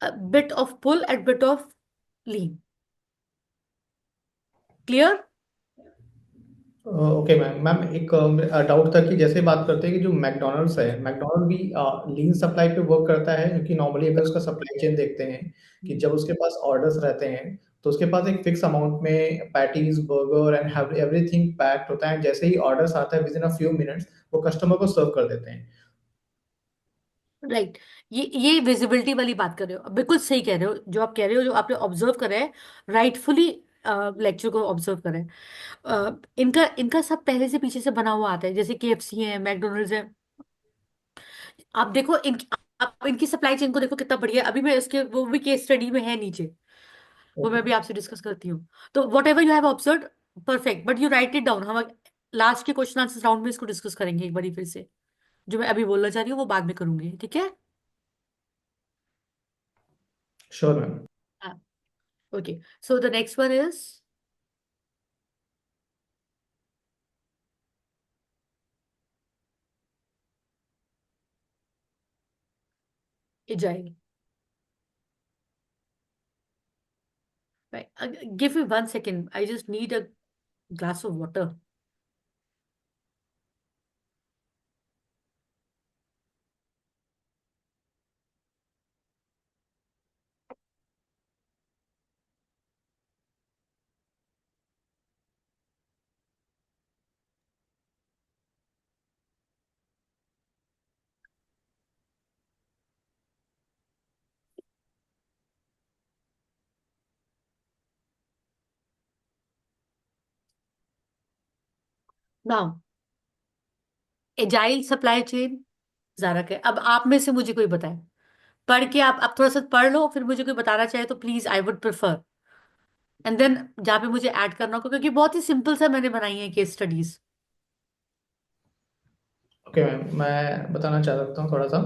a bit of pull and bit of lean. Clear? Okay ma'am ma'am एक डाउट था कि जैसे बात करते हैं कि जो मैकडोनल्ड्स है, मैकडोनल्ड भी लीन सप्लाई पे वर्क करता है, क्योंकि नॉर्मली अगर उसका सप्लाई चेन देखते हैं कि जब उसके पास ऑर्डर्स रहते हैं तो उसके पास एक फिक्स अमाउंट में patties, burger and everything packed होता है। जैसे ही ऑर्डर्स आता है with in a few minutes वो कस्टमर को सर्व कर देते हैं। राइट। ये विजिबिलिटी वाली बात कर रहे हो, बिल्कुल सही कह रहे हो। जो आप कह रहे हो, जो आपने ऑब्जर्व करा है, राइटफुली लेक्चर को ऑब्जर्व करा है। इनका इनका सब पहले से पीछे से बना हुआ आता है। जैसे KFC है, मैकडोनल्ड्स है, आप देखो आप इनकी सप्लाई चेन को देखो कितना बढ़िया है। अभी मैं इसके वो भी केस स्टडी में है नीचे, वो मैं भी आपसे डिस्कस करती हूँ। तो what ever you have observe, perfect, but you right it down. हम लास्ट के क्वेश्चन आंसर राउंड में इसको डिस्कस करेंगे एक बारी फिर से। जो मैं अभी बोलना चाह रही हूँ वो बाद में करूंगी, ठीक है? Sure ma'am. हाँ, okay. So the next one is agile. Right. Give me 1 second. I just need a glass of water. Now, agile supply chain Zara के। अब आप में से मुझे कोई बताए, पढ़ के आप थोड़ा सा पढ़ लो, फिर मुझे कोई बताना चाहे तो please I would prefer. And then जहाँ पे मुझे ऐड करना होगा, क्योंकि बहुत ही सिंपल सा मैंने बनाई है केस स्टडीज। ओके मैम, मैं बताना चाह सकता हूँ थोड़ा सा।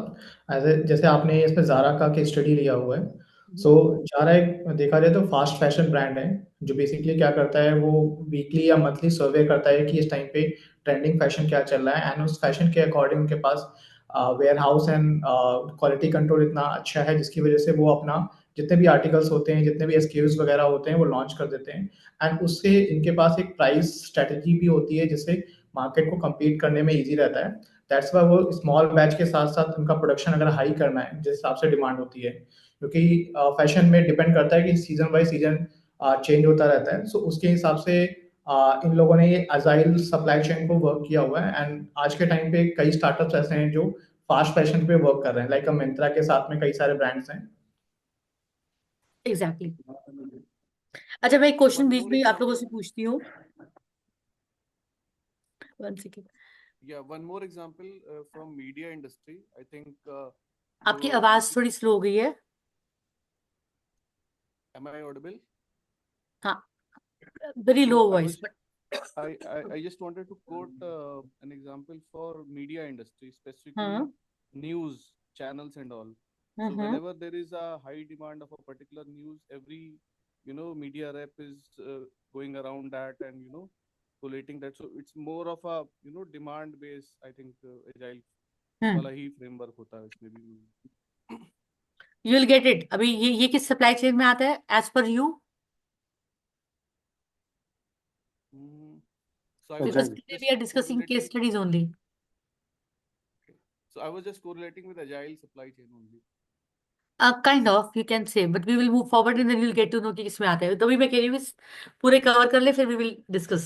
जैसे आपने इसमें ज़ारा का केस स्टडी लिया हुआ है। सो ज़ारा एक देखा जाए तो फास्ट फैशन ब्रांड है, जो बेसिकली क्या करता है, वो वीकली या मंथली सर्वे करता है कि इस टाइम पे ट्रेंडिंग फैशन क्या चल रहा है, एंड उस फैशन के अकॉर्डिंग उनके पास warehouse and quality control इतना अच्छा है, जिसकी वजह से वो अपना जितने भी आर्टिकल्स होते हैं, जितने भी SKUs वगैरह होते हैं, वो लॉन्च कर देते हैं। एंड उससे इनके पास एक प्राइस स्ट्रेटेजी भी होती है, जिससे मार्केट को कम्पीट करने में ईजी रहता है। दैट्स वाई वो स्मॉल बैच के साथ साथ उनका प्रोडक्शन अगर हाई करना है, जिस हिसाब से डिमांड होती है, क्योंकि फैशन में डिपेंड करता है कि सीजन बाय सीजन चेंज होता रहता है। सो उसके हिसाब से इन लोगों ने ये अजाइल सप्लाई चेन को वर्क किया हुआ है। एंड आज के टाइम पे कई स्टार्टअप्स ऐसे हैं जो फास्ट फैशन पे वर्क कर रहे हैं, लाइक मिंत्रा के साथ में कई सारे ब्रांड्स हैं। एग्जैक्टली। अच्छा, मैं एक क्वेश्चन One बीच more में आप लोगों से example. पूछती हूँ। 1 second. Yeah, one more example from media industry. I think आपकी जो आवाज थोड़ी स्लो हो गई है। am I audible? हाँ, very low So voice but I just wanted to quote an example for media industry, specifically हाँ news channels and all. So hmm whenever there is a high demand of a particular news, every media rep is going around that and collating that. So it's more of a demand based. I think agile वाला ही framework होता है इसमें भी. You will get it. अभी ये किस supply chain में आता है as per you? So I was Because Agile. today just we are discussing case correlating. studies only. So I was just correlating with agile supply chain only. Kind of, you can say, but we will move forward and then we'll get to know कि किसमें आता है। तभी मैं कह रही हूँ इस पूरे कवर कर ले, फिर we will discuss.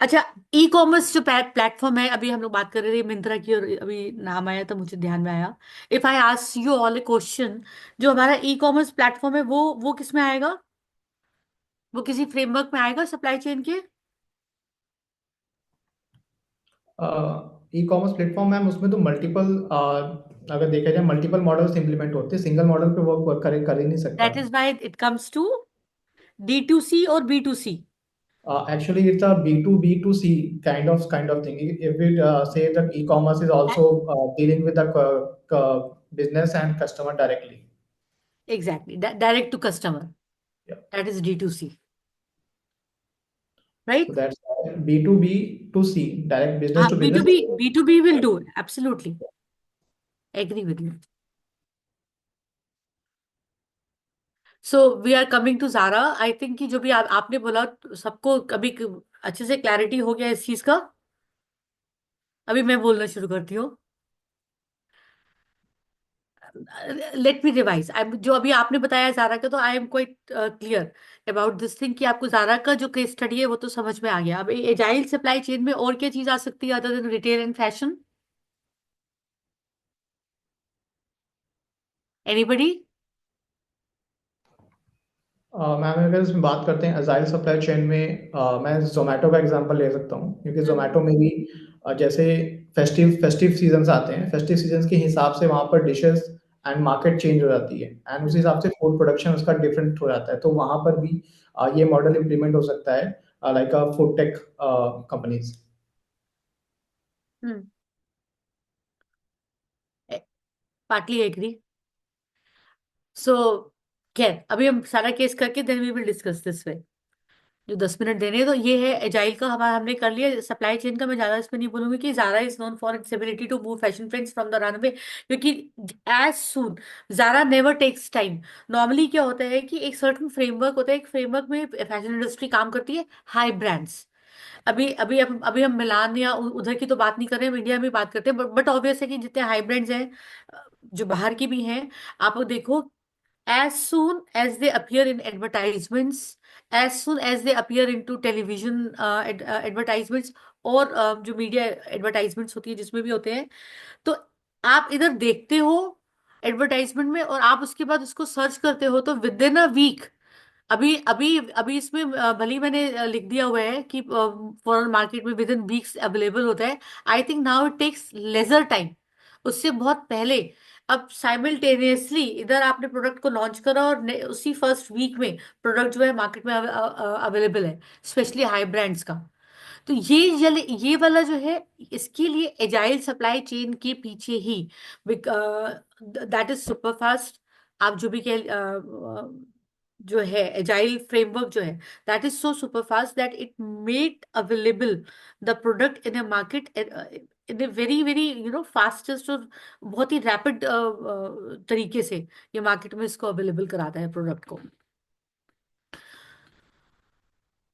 अच्छा, ई कॉमर्स जो प्लेटफॉर्म है, अभी हम लोग बात कर रहे थे मिंत्रा की, और अभी नाम आया तो मुझे ध्यान में आया। If I ask you all A question, जो हमारा ई कॉमर्स प्लेटफॉर्म है वो किस में आएगा? वो किसी फ्रेमवर्क में आएगा सप्लाई चेन के? ई कॉमर्स प्लेटफॉर्म मैम, उसमें तो मल्टीपल अगर देखा जाए मल्टीपल मॉडल्स इंप्लीमेंट होते हैं, सिंगल मॉडल पे वर्क कर ही नहीं सकता। That is why it comes to D2C और B2C. Actually, it's a B2B2C kind of thing. If we say that e-commerce is also dealing with the business and customer directly. Exactly, direct to customer. Yeah. That is D2C, right? So that's B2B2C, direct business to business. B2B will do, absolutely. Agree with you. So we are coming to Zara. I think कि जो भी आपने बोला सबको कभी अच्छे से clarity हो गया इस चीज का। अभी मैं बोलना शुरू करती हूँ। Let me revise. आई जो अभी आपने बताया जारा का, तो I am quite clear about this thing कि आपको जारा का जो केस स्टडी है वो तो समझ में आ गया। अब एजाइल सप्लाई चेन में और क्या चीज आ सकती है other than retail and fashion? Anybody? Ma'am अगर इसमें बात करते हैं अजाइल सप्लाई चेन में, मैं जोमेटो का एग्जांपल ले सकता हूँ, क्योंकि जोमेटो में भी जैसे फेस्टिव सीजन्स आते हैं, फेस्टिव सीजन्स के हिसाब से वहाँ पर डिशेस एंड मार्केट चेंज हो जाती है, एंड उस हिसाब से फूड प्रोडक्शन उसका डिफरेंट हो जाता है। तो वहाँ पर भी ये मॉडल इम्प्लीमेंट हो सकता है, like a food tech companies. Partly agree. So खैर अभी हम सारा केस करके then we will discuss this way. जो 10 मिनट देने हैं, तो ये है एजाइल का हमारा हमने कर लिया। सप्लाई चेन का मैं ज्यादा इसमें नहीं बोलूंगी कि Zara is known for its ability to move fashion trends from the runway, क्योंकि as soon Zara never takes time. Normally क्या होता है कि एक सर्टन फ्रेमवर्क होता है, एक फ्रेमवर्क में फैशन इंडस्ट्री काम करती है, हाई ब्रांड्स। अभी हम मिलान या उधर की तो बात नहीं कर रहे हैं, हम इंडिया में बात करते हैं। बट ऑब्वियस है कि जितने हाई ब्रांड्स हैं, जो बाहर की भी हैं, आप देखो, as soon as they appear in advertisements, as soon as they appear into television advertisements, और जो मीडिया एडवर्टाइजमेंट्स होती है जिसमें भी होते हैं, तो आप इधर देखते हो एडवर्टाइजमेंट में, और आप उसके बाद उसको सर्च करते हो, तो विद इन अ वीक, अभी अभी अभी इसमें भले ही मैंने लिख दिया हुआ है कि फॉरेन मार्केट में विद इन वीक्स अवेलेबल होता है। I think now it takes lesser time, उससे बहुत पहले। अब साइमल्टेनियसली इधर आपने प्रोडक्ट को लॉन्च करा, और उसी फर्स्ट वीक में प्रोडक्ट जो है मार्केट में अवेलेबल है, स्पेशली हाई ब्रांड्स का। तो ये वाला जो है, इसके लिए एजाइल सप्लाई चेन के पीछे ही दैट इज सुपर फास्ट। आप जो भी कह जो है एजाइल फ्रेमवर्क जो है, that is so super fast that it made available the product in A market in a very very fastest, और बहुत ही रैपिड तरीके से ये मार्केट में इसको अवेलेबल कराता है प्रोडक्ट को।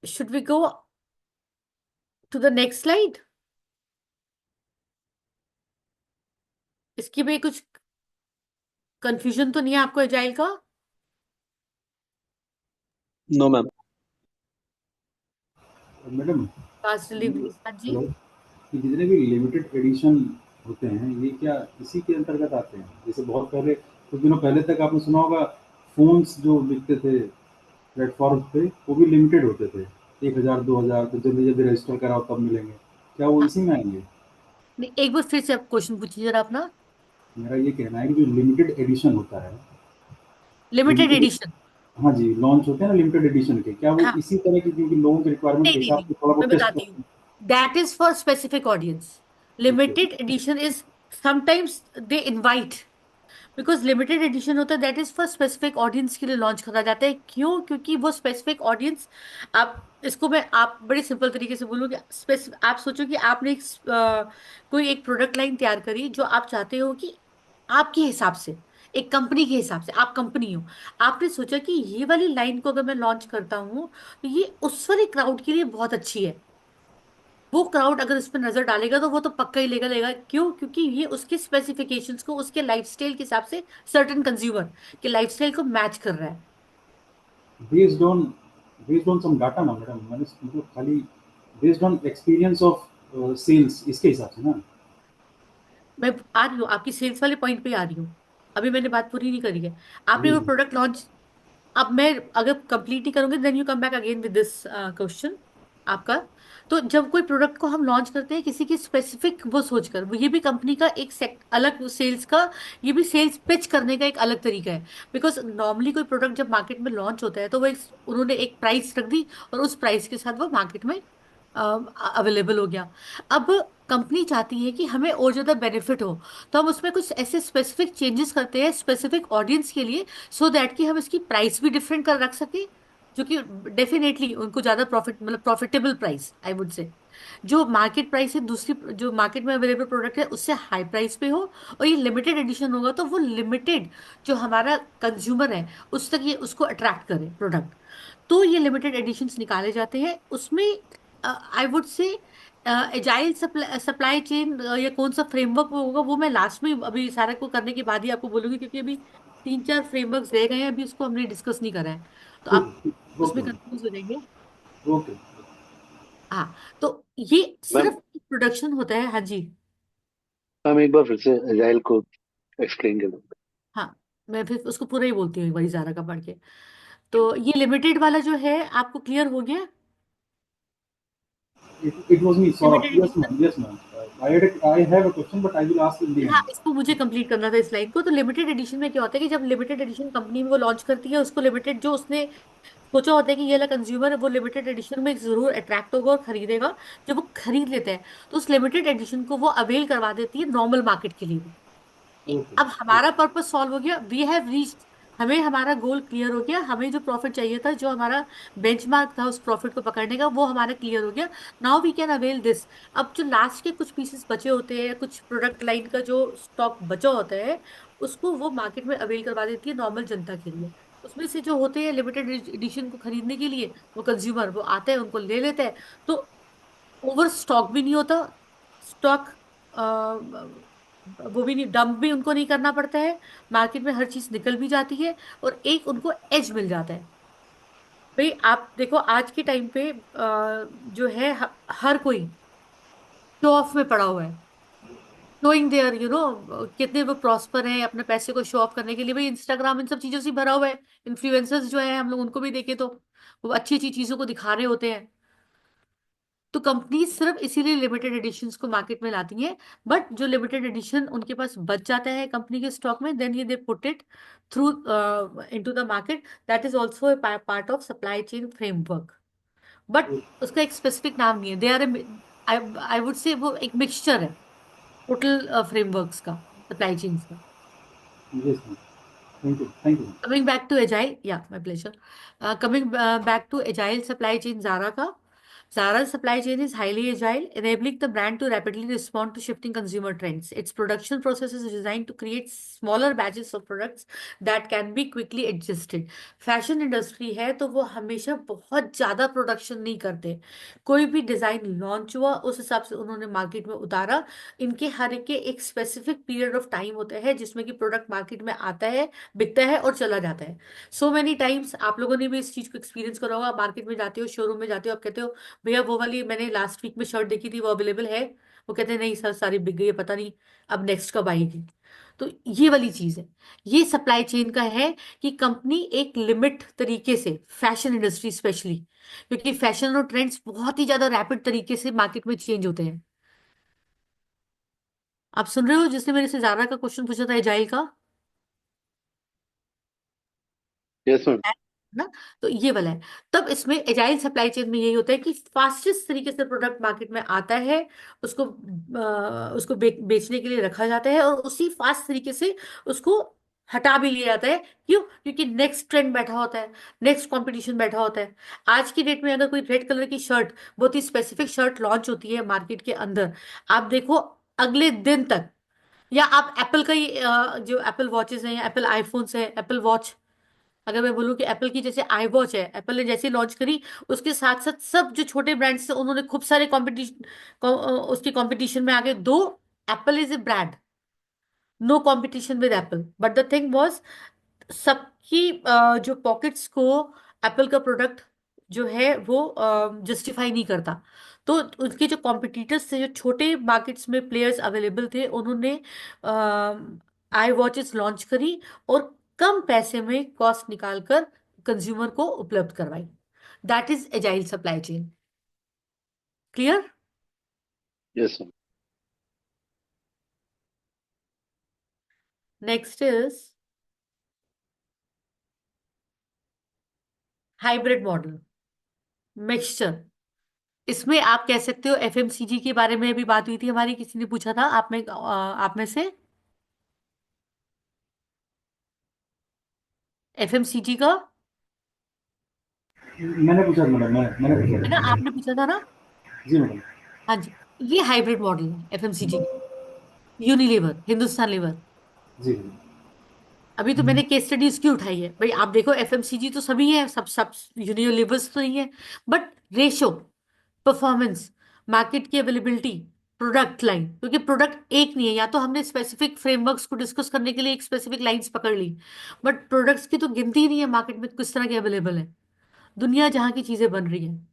Should we go to the next slide? इसकी भी कुछ कंफ्यूजन तो नहीं है आपको एजाइल का? No ma'am. Madam, fast delivery, हाँ जी। हेलो, ये जितने भी लिमिटेड एडिशन होते हैं, ये क्या इसी के अंतर्गत आते हैं? जैसे बहुत पहले, कुछ दिनों पहले तक आपने सुना होगा, फोन्स जो बिकते थे प्लेटफॉर्म पे, वो भी लिमिटेड होते थे, 1000 2000, तो जल्दी जल्दी रजिस्टर कराओ तब मिलेंगे। क्या वो इसी में आएंगे? नहीं, एक बार फिर से आप क्वेश्चन पूछिए जरा अपना। मेरा ये कहना है कि जो लिमिटेड एडिशन होता है, लिमिटेड लिमिटेड, एडिशन? हाँ जी, लॉन्च होते हैं ना लिमिटेड एडिशन के, क्या वो हाँ। इसी तरह की, क्योंकि लोगों के रिक्वायरमेंट नहीं के नहीं हिसाब नहीं, से थोड़ा मैं बहुत टेस्ट बताती हूँ। करते that is for specific audience. हैं? Okay. Limited edition is sometimes they invite, because limited edition होता है that is for specific audience के लिए लॉन्च करा जाता है। क्यों? क्योंकि वो स्पेसिफिक ऑडियंस, आप इसको मैं आप बड़े सिंपल तरीके से बोलूँ कि आप सोचो कि आपने कोई एक प्रोडक्ट लाइन तैयार करी जो आप चाहते हो कि आपके हिसाब से, एक कंपनी के हिसाब से, आप कंपनी हो, आपने सोचा कि ये वाली लाइन को अगर मैं लॉन्च करता हूँ तो ये उस वाले क्राउड के लिए बहुत अच्छी है। वो क्राउड अगर इस पर नजर डालेगा तो वो तो पक्का ही लेगा लेगा। क्यों? क्योंकि ये उसके स्पेसिफिकेशंस को, उसके लाइफस्टाइल के हिसाब से, सर्टेन कंज्यूमर के लाइफस्टाइल को मैच कर रहा है। बेस्ड ऑन सम डाटा ना मैडम, मैंने मतलब खाली based on experience of sales, इसके हिसाब से ना। मैं आ रही हूँ, आपकी सेल्स वाले पॉइंट पे आ रही हूँ। अभी मैंने बात पूरी नहीं करी है। आपने जी वो जी। प्रोडक्ट लॉन्च, अब मैं अगर कंप्लीट नहीं करूंगी then you come back again with this question आपका। तो जब कोई प्रोडक्ट को हम लॉन्च करते हैं किसी की स्पेसिफिक वो सोचकर, वो ये भी कंपनी का एक अलग सेल्स का, ये भी सेल्स पिच करने का एक अलग तरीका है। बिकॉज नॉर्मली कोई प्रोडक्ट जब मार्केट में लॉन्च होता है तो वो उन्होंने एक प्राइस रख दी, और उस प्राइस के साथ वो मार्केट में अवेलेबल हो गया। अब कंपनी चाहती है कि हमें और ज़्यादा बेनिफिट हो, तो हम उसमें कुछ ऐसे स्पेसिफिक चेंजेस करते हैं स्पेसिफिक ऑडियंस के लिए, सो दैट कि हम इसकी प्राइस भी डिफरेंट कर रख सके, जो कि डेफिनेटली उनको ज़्यादा प्रॉफिट, मतलब प्रॉफिटेबल प्राइस आई वुड से। जो मार्केट प्राइस है दूसरी जो मार्केट में अवेलेबल प्रोडक्ट है उससे हाई प्राइस पे हो, और ये लिमिटेड एडिशन होगा तो वो लिमिटेड जो हमारा कंज्यूमर है उस तक ये उसको अट्रैक्ट करे प्रोडक्ट। तो ये लिमिटेड एडिशंस निकाले जाते हैं उसमें। आई वुड से एजाइल सप्लाई चेन या कौन सा फ्रेमवर्क होगा वो मैं लास्ट में अभी सारा को करने के बाद ही आपको बोलूंगी, क्योंकि अभी 3-4 फ्रेमवर्क्स रह गए हैं, अभी उसको हमने डिस्कस नहीं करा है, तो आप ठीक है, उसमें ओके कंफ्यूज हो जाएंगे। ओके। हाँ, तो ये मैम सिर्फ प्रोडक्शन होता है। हाँ जी। मैम एक बार फिर से एजाइल को एक्सप्लेन कर दो। हाँ, मैं फिर उसको पूरा ही बोलती हूँ एक बारी ज़ारा का पढ़ के। तो ये लिमिटेड वाला जो है आपको क्लियर हो गया? It was me, Saurabh. Limited Yes, edition. ma'am. Yes, ma'am. I have a question, but I will ask in the हाँ, end. इसको मुझे कंप्लीट करना था इस लाइन को। तो लिमिटेड एडिशन में क्या होता है कि जब लिमिटेड एडिशन कंपनी में वो लॉन्च करती है, उसको लिमिटेड जो उसने सोचा होता है कि ये वाला कंज्यूमर वो लिमिटेड एडिशन में जरूर अट्रैक्ट होगा और खरीदेगा, जब वो खरीद लेते हैं तो उस लिमिटेड एडिशन को वो अवेल करवा देती है नॉर्मल मार्केट के लिए भी। Okay. अब हमारा पर्पस सॉल्व हो गया, वी हैव रीच्ड, हमें हमारा गोल क्लियर हो गया, हमें जो प्रॉफिट चाहिए था, जो हमारा बेंचमार्क था उस प्रॉफिट को पकड़ने का, वो हमारा क्लियर हो गया। Now we can avail this. अब जो लास्ट के कुछ पीसेस बचे होते हैं, कुछ प्रोडक्ट लाइन का जो स्टॉक बचा होता है, उसको वो मार्केट में अवेल करवा देती है नॉर्मल जनता के लिए। उसमें से जो होते हैं लिमिटेड एडिशन को खरीदने के लिए, वो कंज्यूमर वो आते हैं, उनको ले लेते हैं। तो ओवर स्टॉक भी नहीं होता, स्टॉक वो भी नहीं, डंप भी उनको नहीं करना पड़ता है, मार्केट में हर चीज निकल भी जाती है, और एक उनको एज मिल जाता है। भाई आप देखो आज के टाइम पे जो है हर कोई शो ऑफ में पड़ा हुआ है, शोइंग देयर कितने वो प्रॉस्पर है अपने पैसे को शो ऑफ करने के लिए। भाई इंस्टाग्राम इन सब चीजों से भरा हुआ है, इन्फ्लुएंसर्स जो है हम लोग उनको भी देखे तो वो अच्छी अच्छी चीजों को दिखा रहे होते हैं। तो कंपनी सिर्फ इसीलिए लिमिटेड एडिशंस को मार्केट में लाती हैं। बट जो लिमिटेड एडिशन उनके पास बच जाता है कंपनी के स्टॉक में, देन ये they put it through into the market. That is also part of supply chain framework. But उसका एक स्पेसिफिक नाम नहीं है, दे आर आई वुड से वो एक मिक्सचर है टोटल फ्रेमवर्क्स का, सप्लाई चेन्स का। Yes, ma'am. Thank you. Thank you. Coming back to agile, yeah, my pleasure. Coming back to agile supply chain, Zara ka. Zara's supply chain is highly agile, enabling the brand to rapidly respond to shifting consumer trends. Its production process is designed to create smaller batches of products that can be quickly adjusted. Fashion industry है तो वो हमेशा बहुत ज़्यादा production नहीं करते। कोई भी डिज़ाइन लॉन्च हुआ उस हिसाब से उन्होंने मार्केट में उतारा। इनके हर एक के एक स्पेसिफिक पीरियड ऑफ टाइम होता है जिसमें कि प्रोडक्ट मार्केट में आता है, बिकता है और चला जाता है। सो मेनी टाइम्स आप लोगों ने भी इस चीज को एक्सपीरियंस करा होगा, मार्केट में जाते हो, शोरूम में जाते हो, आप कहते हो भैया वो वाली मैंने लास्ट वीक में शर्ट देखी थी वो अवेलेबल है, वो कहते हैं नहीं सर सारी बिक गई है, पता नहीं अब नेक्स्ट कब आएगी। तो ये वाली चीज है, ये सप्लाई चेन का है कि कंपनी एक लिमिट तरीके से, फैशन इंडस्ट्री स्पेशली, क्योंकि फैशन और ट्रेंड्स बहुत ही ज्यादा रैपिड तरीके से मार्केट में चेंज होते हैं। आप सुन रहे हो जिसने मेरे से जारा का क्वेश्चन पूछा था एजाइल का? Yes ma'am. है ना? तो ये वाला है। तब इसमें एजाइल सप्लाई चेन में यही होता है कि फास्टेस्ट तरीके से प्रोडक्ट मार्केट में आता है, उसको उसको बेचने के लिए रखा जाता है, और उसी फास्ट तरीके से उसको हटा भी लिया जाता है। क्यों? क्योंकि नेक्स्ट ट्रेंड बैठा होता है, नेक्स्ट कंपटीशन बैठा होता है। आज की डेट में अगर कोई रेड कलर की शर्ट, बहुत ही स्पेसिफिक शर्ट लॉन्च होती है मार्केट के अंदर, आप देखो अगले दिन तक, या आप एप्पल का ही जो एप्पल वॉचेस हैं या एप्पल आईफोन्स है, एप्पल वॉच, अगर मैं बोलूँ कि एप्पल की जैसे आई वॉच है, एप्पल ने जैसे लॉन्च करी, उसके साथ साथ सब जो छोटे ब्रांड्स थे उन्होंने खूब सारे कंपटीशन, उसके कंपटीशन में आ गए। दो Apple is a brand, no competition with Apple, but the thing was सबकी जो पॉकेट्स को एप्पल का प्रोडक्ट जो है वो जस्टिफाई नहीं करता। तो उनके जो कॉम्पिटिटर्स थे, जो छोटे मार्केट्स में प्लेयर्स अवेलेबल थे, उन्होंने आई वॉचेस लॉन्च करी और कम पैसे में कॉस्ट निकालकर कंज्यूमर को उपलब्ध करवाई। That is agile supply chain. Clear? Yes ma'am. Next is hybrid model, mixture. इसमें आप कह सकते हो एफएमसीजी के बारे में भी बात हुई थी हमारी, किसी ने पूछा था आप में से एफएमसीजी का, मैंने पूछा मैडम, मैंने है ना? पूछा। आपने पूछा था ना? जी मैडम। हाँ जी, ये हाइब्रिड मॉडल है एफएमसीजी। Unilever, Hindustan Lever. जी अभी तो मैंने केस स्टडी उसकी उठाई है भाई। आप देखो एफएमसीजी तो सभी है, सब सब यूनिलीवर्स तो नहीं है, बट रेशो, परफॉर्मेंस, मार्केट की अवेलेबिलिटी, प्रोडक्ट लाइन, क्योंकि प्रोडक्ट एक नहीं है। या तो हमने स्पेसिफिक फ्रेमवर्क्स को डिस्कस करने के लिए एक स्पेसिफिक लाइंस पकड़ ली, बट प्रोडक्ट्स की तो गिनती ही नहीं है मार्केट में किस तरह के अवेलेबल है, दुनिया जहां की चीजें बन रही है।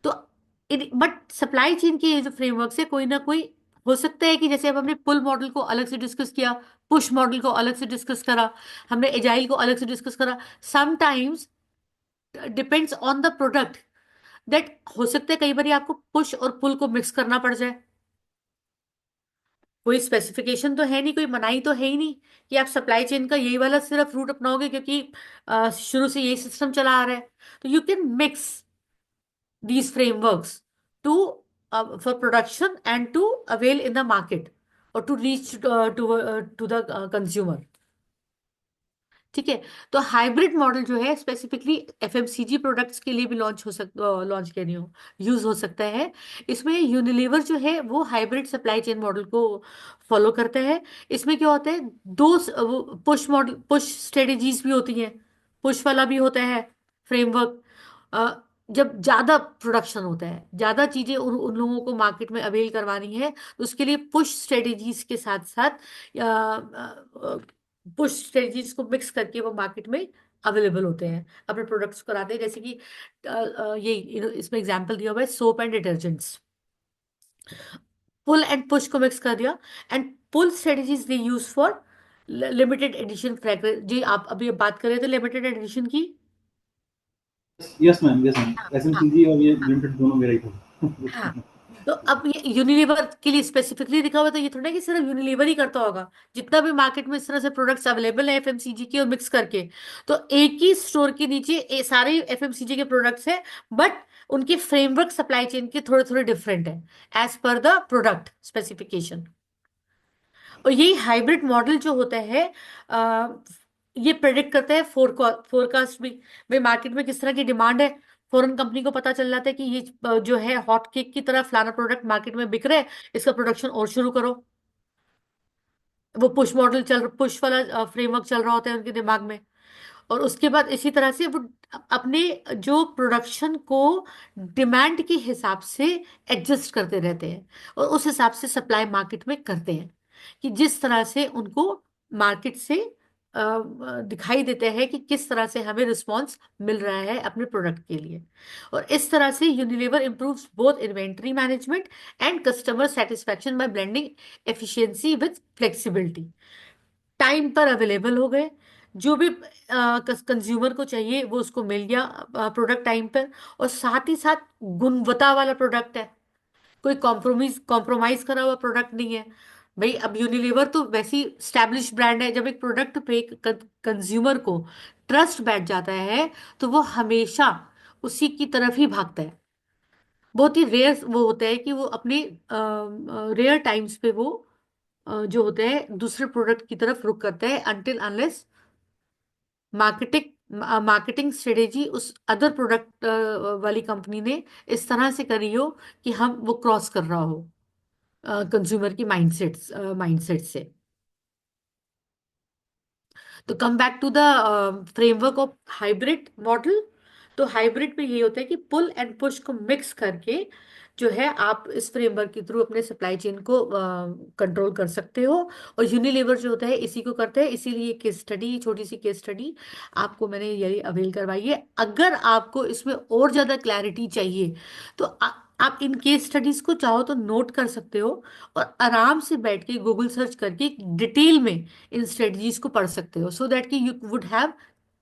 तो बट सप्लाई चेन के ये जो फ्रेमवर्क है, कोई ना कोई हो सकता है कि जैसे अब हमने पुल मॉडल को अलग से डिस्कस किया, पुश मॉडल को अलग से डिस्कस करा, हमने एजाइल को अलग से डिस्कस करा, sometimes depends on the product that हो सकता है कई बार आपको पुश और पुल को मिक्स करना पड़ जाए। कोई स्पेसिफिकेशन तो है नहीं, कोई मनाही तो है ही नहीं कि आप सप्लाई चेन का यही वाला सिर्फ रूट अपनाओगे क्योंकि शुरू से यही सिस्टम चला आ रहा है। तो you can mix these frameworks to for production and to avail in the market or to reach to the consumer। ठीक है। तो हाइब्रिड मॉडल जो है स्पेसिफिकली एफएमसीजी प्रोडक्ट्स के लिए भी लॉन्च कह रही हूँ, यूज हो सकता है। इसमें यूनिलीवर जो है वो हाइब्रिड सप्लाई चेन मॉडल को फॉलो करता है। इसमें क्या होता है, दो पुश मॉडल, पुश स्ट्रेटेजीज भी होती हैं, पुश वाला भी होता है फ्रेमवर्क। जब ज्यादा प्रोडक्शन होता है, ज्यादा चीजें उन लोगों को मार्केट में अवेल करवानी है, तो उसके लिए पुश स्ट्रेटेजीज के साथ साथ पुश स्ट्रेटजीज को मिक्स करके वो मार्केट में अवेलेबल होते हैं, अपने प्रोडक्ट्स को कराते हैं। जैसे कि ये इसमें एग्जांपल दिया हुआ है soap and detergents, pull and push को मिक्स कर दिया। And pull strategies they use for limited edition fragrance. जी आप अभी बात कर रहे थे लिमिटेड एडिशन की। यस मैम, यस मैम, हाँ एसएमसीजी और ये हाँ लिमिटेड दोनों मेरा ही था। हाँ। तो अब ये यूनिलीवर के लिए स्पेसिफिकली लिखा हुआ, तो ये थोड़ा कि सिर्फ यूनिलीवर ही करता होगा। जितना भी मार्केट में इस तरह से प्रोडक्ट्स अवेलेबल है एफएमसीजी के और मिक्स करके, तो एक ही स्टोर के नीचे सारे एफएमसीजी के प्रोडक्ट्स हैं, बट उनके फ्रेमवर्क सप्लाई चेन के थोड़े थोड़े डिफरेंट है as per the product specification. और यही हाइब्रिड मॉडल जो होता है, अ, ये प्रेडिक्ट करता है फोरकास्ट भी, भाई मार्केट में किस तरह की डिमांड है। फॉरेन कंपनी को पता चल जाता है कि ये जो है हॉट केक की तरह फलाना प्रोडक्ट मार्केट में बिक रहा है, इसका प्रोडक्शन और शुरू करो। वो पुश वाला फ्रेमवर्क चल रहा होता है उनके दिमाग में। और उसके बाद इसी तरह से वो अपने जो प्रोडक्शन को डिमांड के हिसाब से एडजस्ट करते रहते हैं, और उस हिसाब से सप्लाई मार्केट में करते हैं कि जिस तरह से उनको मार्केट से दिखाई देता है कि किस तरह से हमें रिस्पॉन्स मिल रहा है अपने प्रोडक्ट के लिए। और इस तरह से Unilever improves both inventory management and customer satisfaction by blending efficiency with flexibility. Time पर अवेलेबल हो गए, जो भी कंज्यूमर को चाहिए वो उसको मिल गया प्रोडक्ट टाइम पर। और साथ ही साथ गुणवत्ता वाला प्रोडक्ट है, कोई कॉम्प्रोमाइज कॉम्प्रोमाइज करा हुआ प्रोडक्ट नहीं है। भाई अब यूनिलीवर तो वैसी स्टैब्लिश ब्रांड है, जब एक प्रोडक्ट पे कंज्यूमर को ट्रस्ट बैठ जाता है तो वो हमेशा उसी की तरफ ही भागता है। बहुत ही रेयर वो होता है कि वो अपने रेयर टाइम्स पे वो जो होते हैं दूसरे प्रोडक्ट की तरफ रुख करते हैं, अनटिल अनलेस मार्केटिंग स्ट्रेटेजी उस अदर प्रोडक्ट वाली कंपनी ने इस तरह से करी हो कि हम वो क्रॉस कर रहा हो कंज्यूमर की माइंडसेट से। तो come back to the framework of hybrid model. तो हाइब्रिड में ये होता है कि पुल एंड पुश को मिक्स करके जो है आप इस फ्रेमवर्क के थ्रू अपने सप्लाई चेन को कंट्रोल कर सकते हो। और यूनिलीवर जो होता है इसी को करता है, इसीलिए केस स्टडी, छोटी सी केस स्टडी आपको मैंने ये अवेल करवाई है। अगर आपको इसमें और ज़्यादा क्लैरिटी चाहिए तो आप इन केस स्टडीज को चाहो तो नोट कर सकते हो, और आराम से बैठ के गूगल सर्च करके डिटेल में इन स्ट्रेटजीज को पढ़ सकते हो, सो दैट कि you would have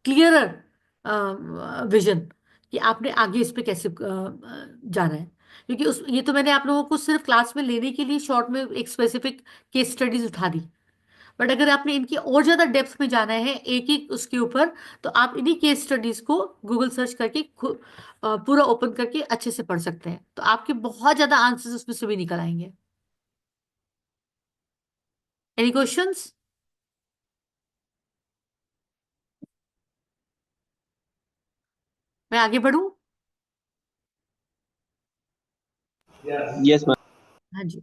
clearer vision कि आपने आगे इस पे कैसे जाना है। क्योंकि उस ये तो मैंने आप लोगों को सिर्फ क्लास में लेने के लिए शॉर्ट में एक स्पेसिफिक केस स्टडीज उठा दी, बट अगर आपने इनकी और ज्यादा डेप्थ में जाना है एक एक उसके ऊपर, तो आप इन्हीं केस स्टडीज को गूगल सर्च करके पूरा ओपन करके अच्छे से पढ़ सकते हैं, तो आपके बहुत ज्यादा आंसर्स उसमें से भी निकल आएंगे। Any questions? मैं आगे बढ़ूं? Yes, ma'am. हाँ जी।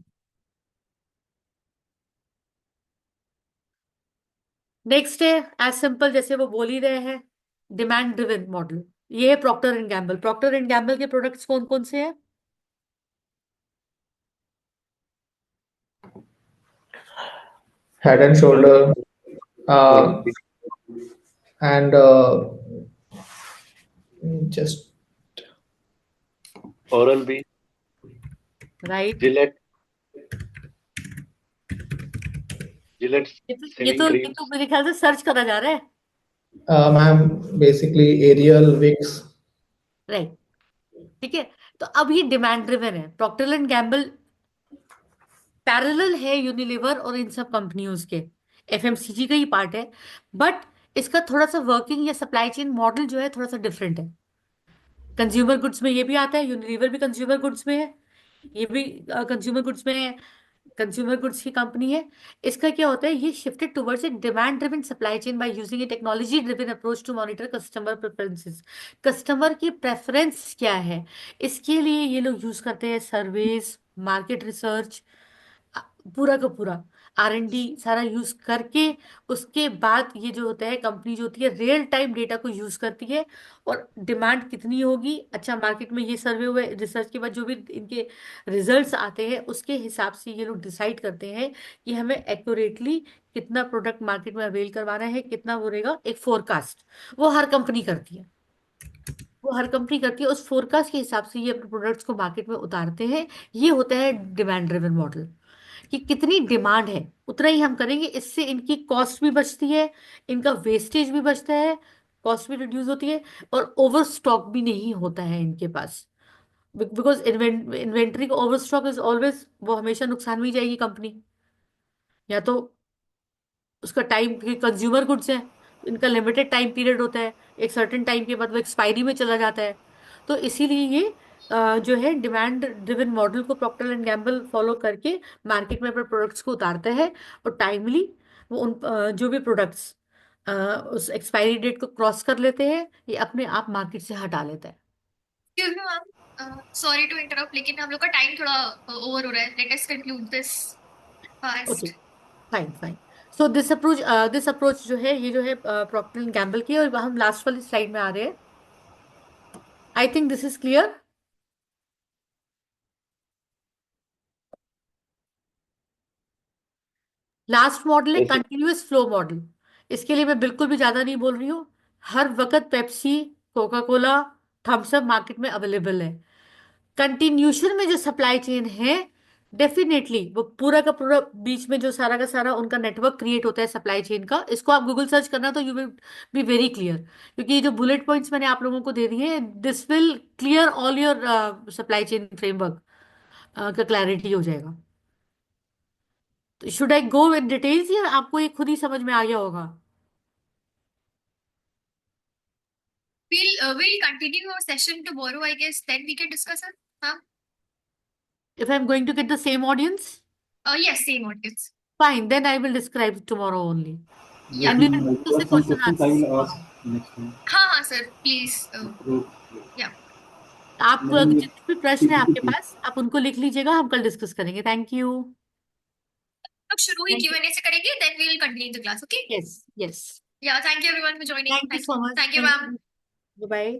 नेक्स्ट है एज सिंपल, जैसे वो बोल ही रहे हैं, डिमांड ड्रिवन मॉडल। ये है Procter and Gamble. Procter and Gamble के प्रोडक्ट्स कौन कौन से हैं? Head and shoulder and just Oral B, right. Gillette, Gillette ये shaving तो creams, मेरे ख्याल से सर्च करा जा रहा है। Ma'am basically Ariel Vicks. Right, ठीक है। तो अब ये डिमांड ड्रिवन है। प्रॉक्टर एंड गैम्बल पैरेलल है यूनिलीवर और इन सब कंपनियों के, एफएमसीजी का ही पार्ट है, बट इसका थोड़ा सा वर्किंग या सप्लाई चेन मॉडल जो है थोड़ा सा डिफरेंट है। कंज्यूमर गुड्स में ये भी आता है, यूनिलीवर भी कंज्यूमर गुड्स में है, ये भी कंज्यूमर गुड्स में है, कंज्यूमर गुड्स की कंपनी है। इसका क्या होता है, ये shifted towards a demand driven supply chain by using a technology driven approach to monitor customer preferences. Customer की प्रेफरेंस क्या है, इसके लिए ये लोग यूज करते हैं सर्वेज, मार्केट रिसर्च, पूरा का पूरा R&D सारा यूज करके, उसके बाद ये जो होता है, कंपनी जो होती है रियल टाइम डेटा को यूज करती है, और डिमांड कितनी होगी, अच्छा मार्केट में ये सर्वे हुए, रिसर्च के बाद जो भी इनके रिजल्ट्स आते हैं उसके हिसाब से ये लोग डिसाइड करते हैं कि हमें एक्यूरेटली कितना प्रोडक्ट मार्केट में अवेल करवाना है, कितना वो रहेगा। एक फोरकास्ट वो हर कंपनी करती है, वो हर कंपनी करती है, उस फोरकास्ट के हिसाब से ये अपने प्रोडक्ट्स को मार्केट में उतारते हैं। ये होता है डिमांड ड्रिवन मॉडल, कि कितनी डिमांड है उतना ही हम करेंगे। इससे इनकी कॉस्ट भी बचती है, इनका वेस्टेज भी बचता है, कॉस्ट भी रिड्यूस होती है, और ओवर स्टॉक भी नहीं होता है इनके पास। बिकॉज इन्वेंट्री का ओवर स्टॉक इज ऑलवेज, वो हमेशा नुकसान में ही जाएगी कंपनी। या तो उसका टाइम, कंज्यूमर गुड्स है, इनका लिमिटेड टाइम पीरियड होता है, एक सर्टेन टाइम के बाद वो एक्सपायरी में चला जाता है। तो इसीलिए ये जो है डिमांड ड्रिवन मॉडल को प्रॉक्टर एंड गैम्बल फॉलो करके मार्केट में अपने प्रोडक्ट्स को उतारता है, और टाइमली वो उन जो भी प्रोडक्ट्स उस एक्सपायरी डेट को क्रॉस कर लेते हैं, ये अपने आप मार्केट से हटा लेता है। Excuse me ma'am, sorry to interrupt, लेकिन हम लोग का टाइम थोड़ा ओवर हो रहा है। Let us conclude this okay, fast. Fine fine. So this approach जो है, ये जो है प्रॉक्टर एंड गैम्बल की, और हम लास्ट वाली स्लाइड में आ रहे हैं। I think this is clear. Last model है yes, कंटिन्यूअस फ्लो मॉडल। इसके लिए मैं बिल्कुल भी ज्यादा नहीं बोल रही हूँ। हर वक्त Pepsi, Coca Cola, Thums Up market में अवेलेबल है। कंटिन्यूशन में जो सप्लाई चेन है, डेफिनेटली वो पूरा का पूरा बीच में जो सारा का सारा उनका नेटवर्क क्रिएट होता है सप्लाई चेन का, इसको आप गूगल सर्च करना तो you will be very clear, क्योंकि ये जो बुलेट पॉइंट्स मैंने आप लोगों को दे दिए हैं, this will clear all your supply chain framework का क्लैरिटी हो जाएगा। Should I go with details, या आपको ये खुद ही समझ में आ गया होगा? We'll continue our session tomorrow, I guess. Then we can discuss it. Huh? If I'm going to get the same audience, Yes, same audience. fine, then I will describe tomorrow only. Yeah. And we Lekin will I discuss the got some question questions I answers will ask tomorrow. next time. हाँ sir, please. तो Yeah. आप मैंने जितने भी प्रश्न है PPT आपके पास, आप उनको लिख लीजिएगा, हम कल डिस्कस करेंगे। Thank you. अब शुरू ही थैंक यू। Q&A से करेंगे, then we'll continue the class. Okay? Yes yes, Yeah. Thank you everyone for joining. Thank you so much, Thank you, thank ma'am. You, bye.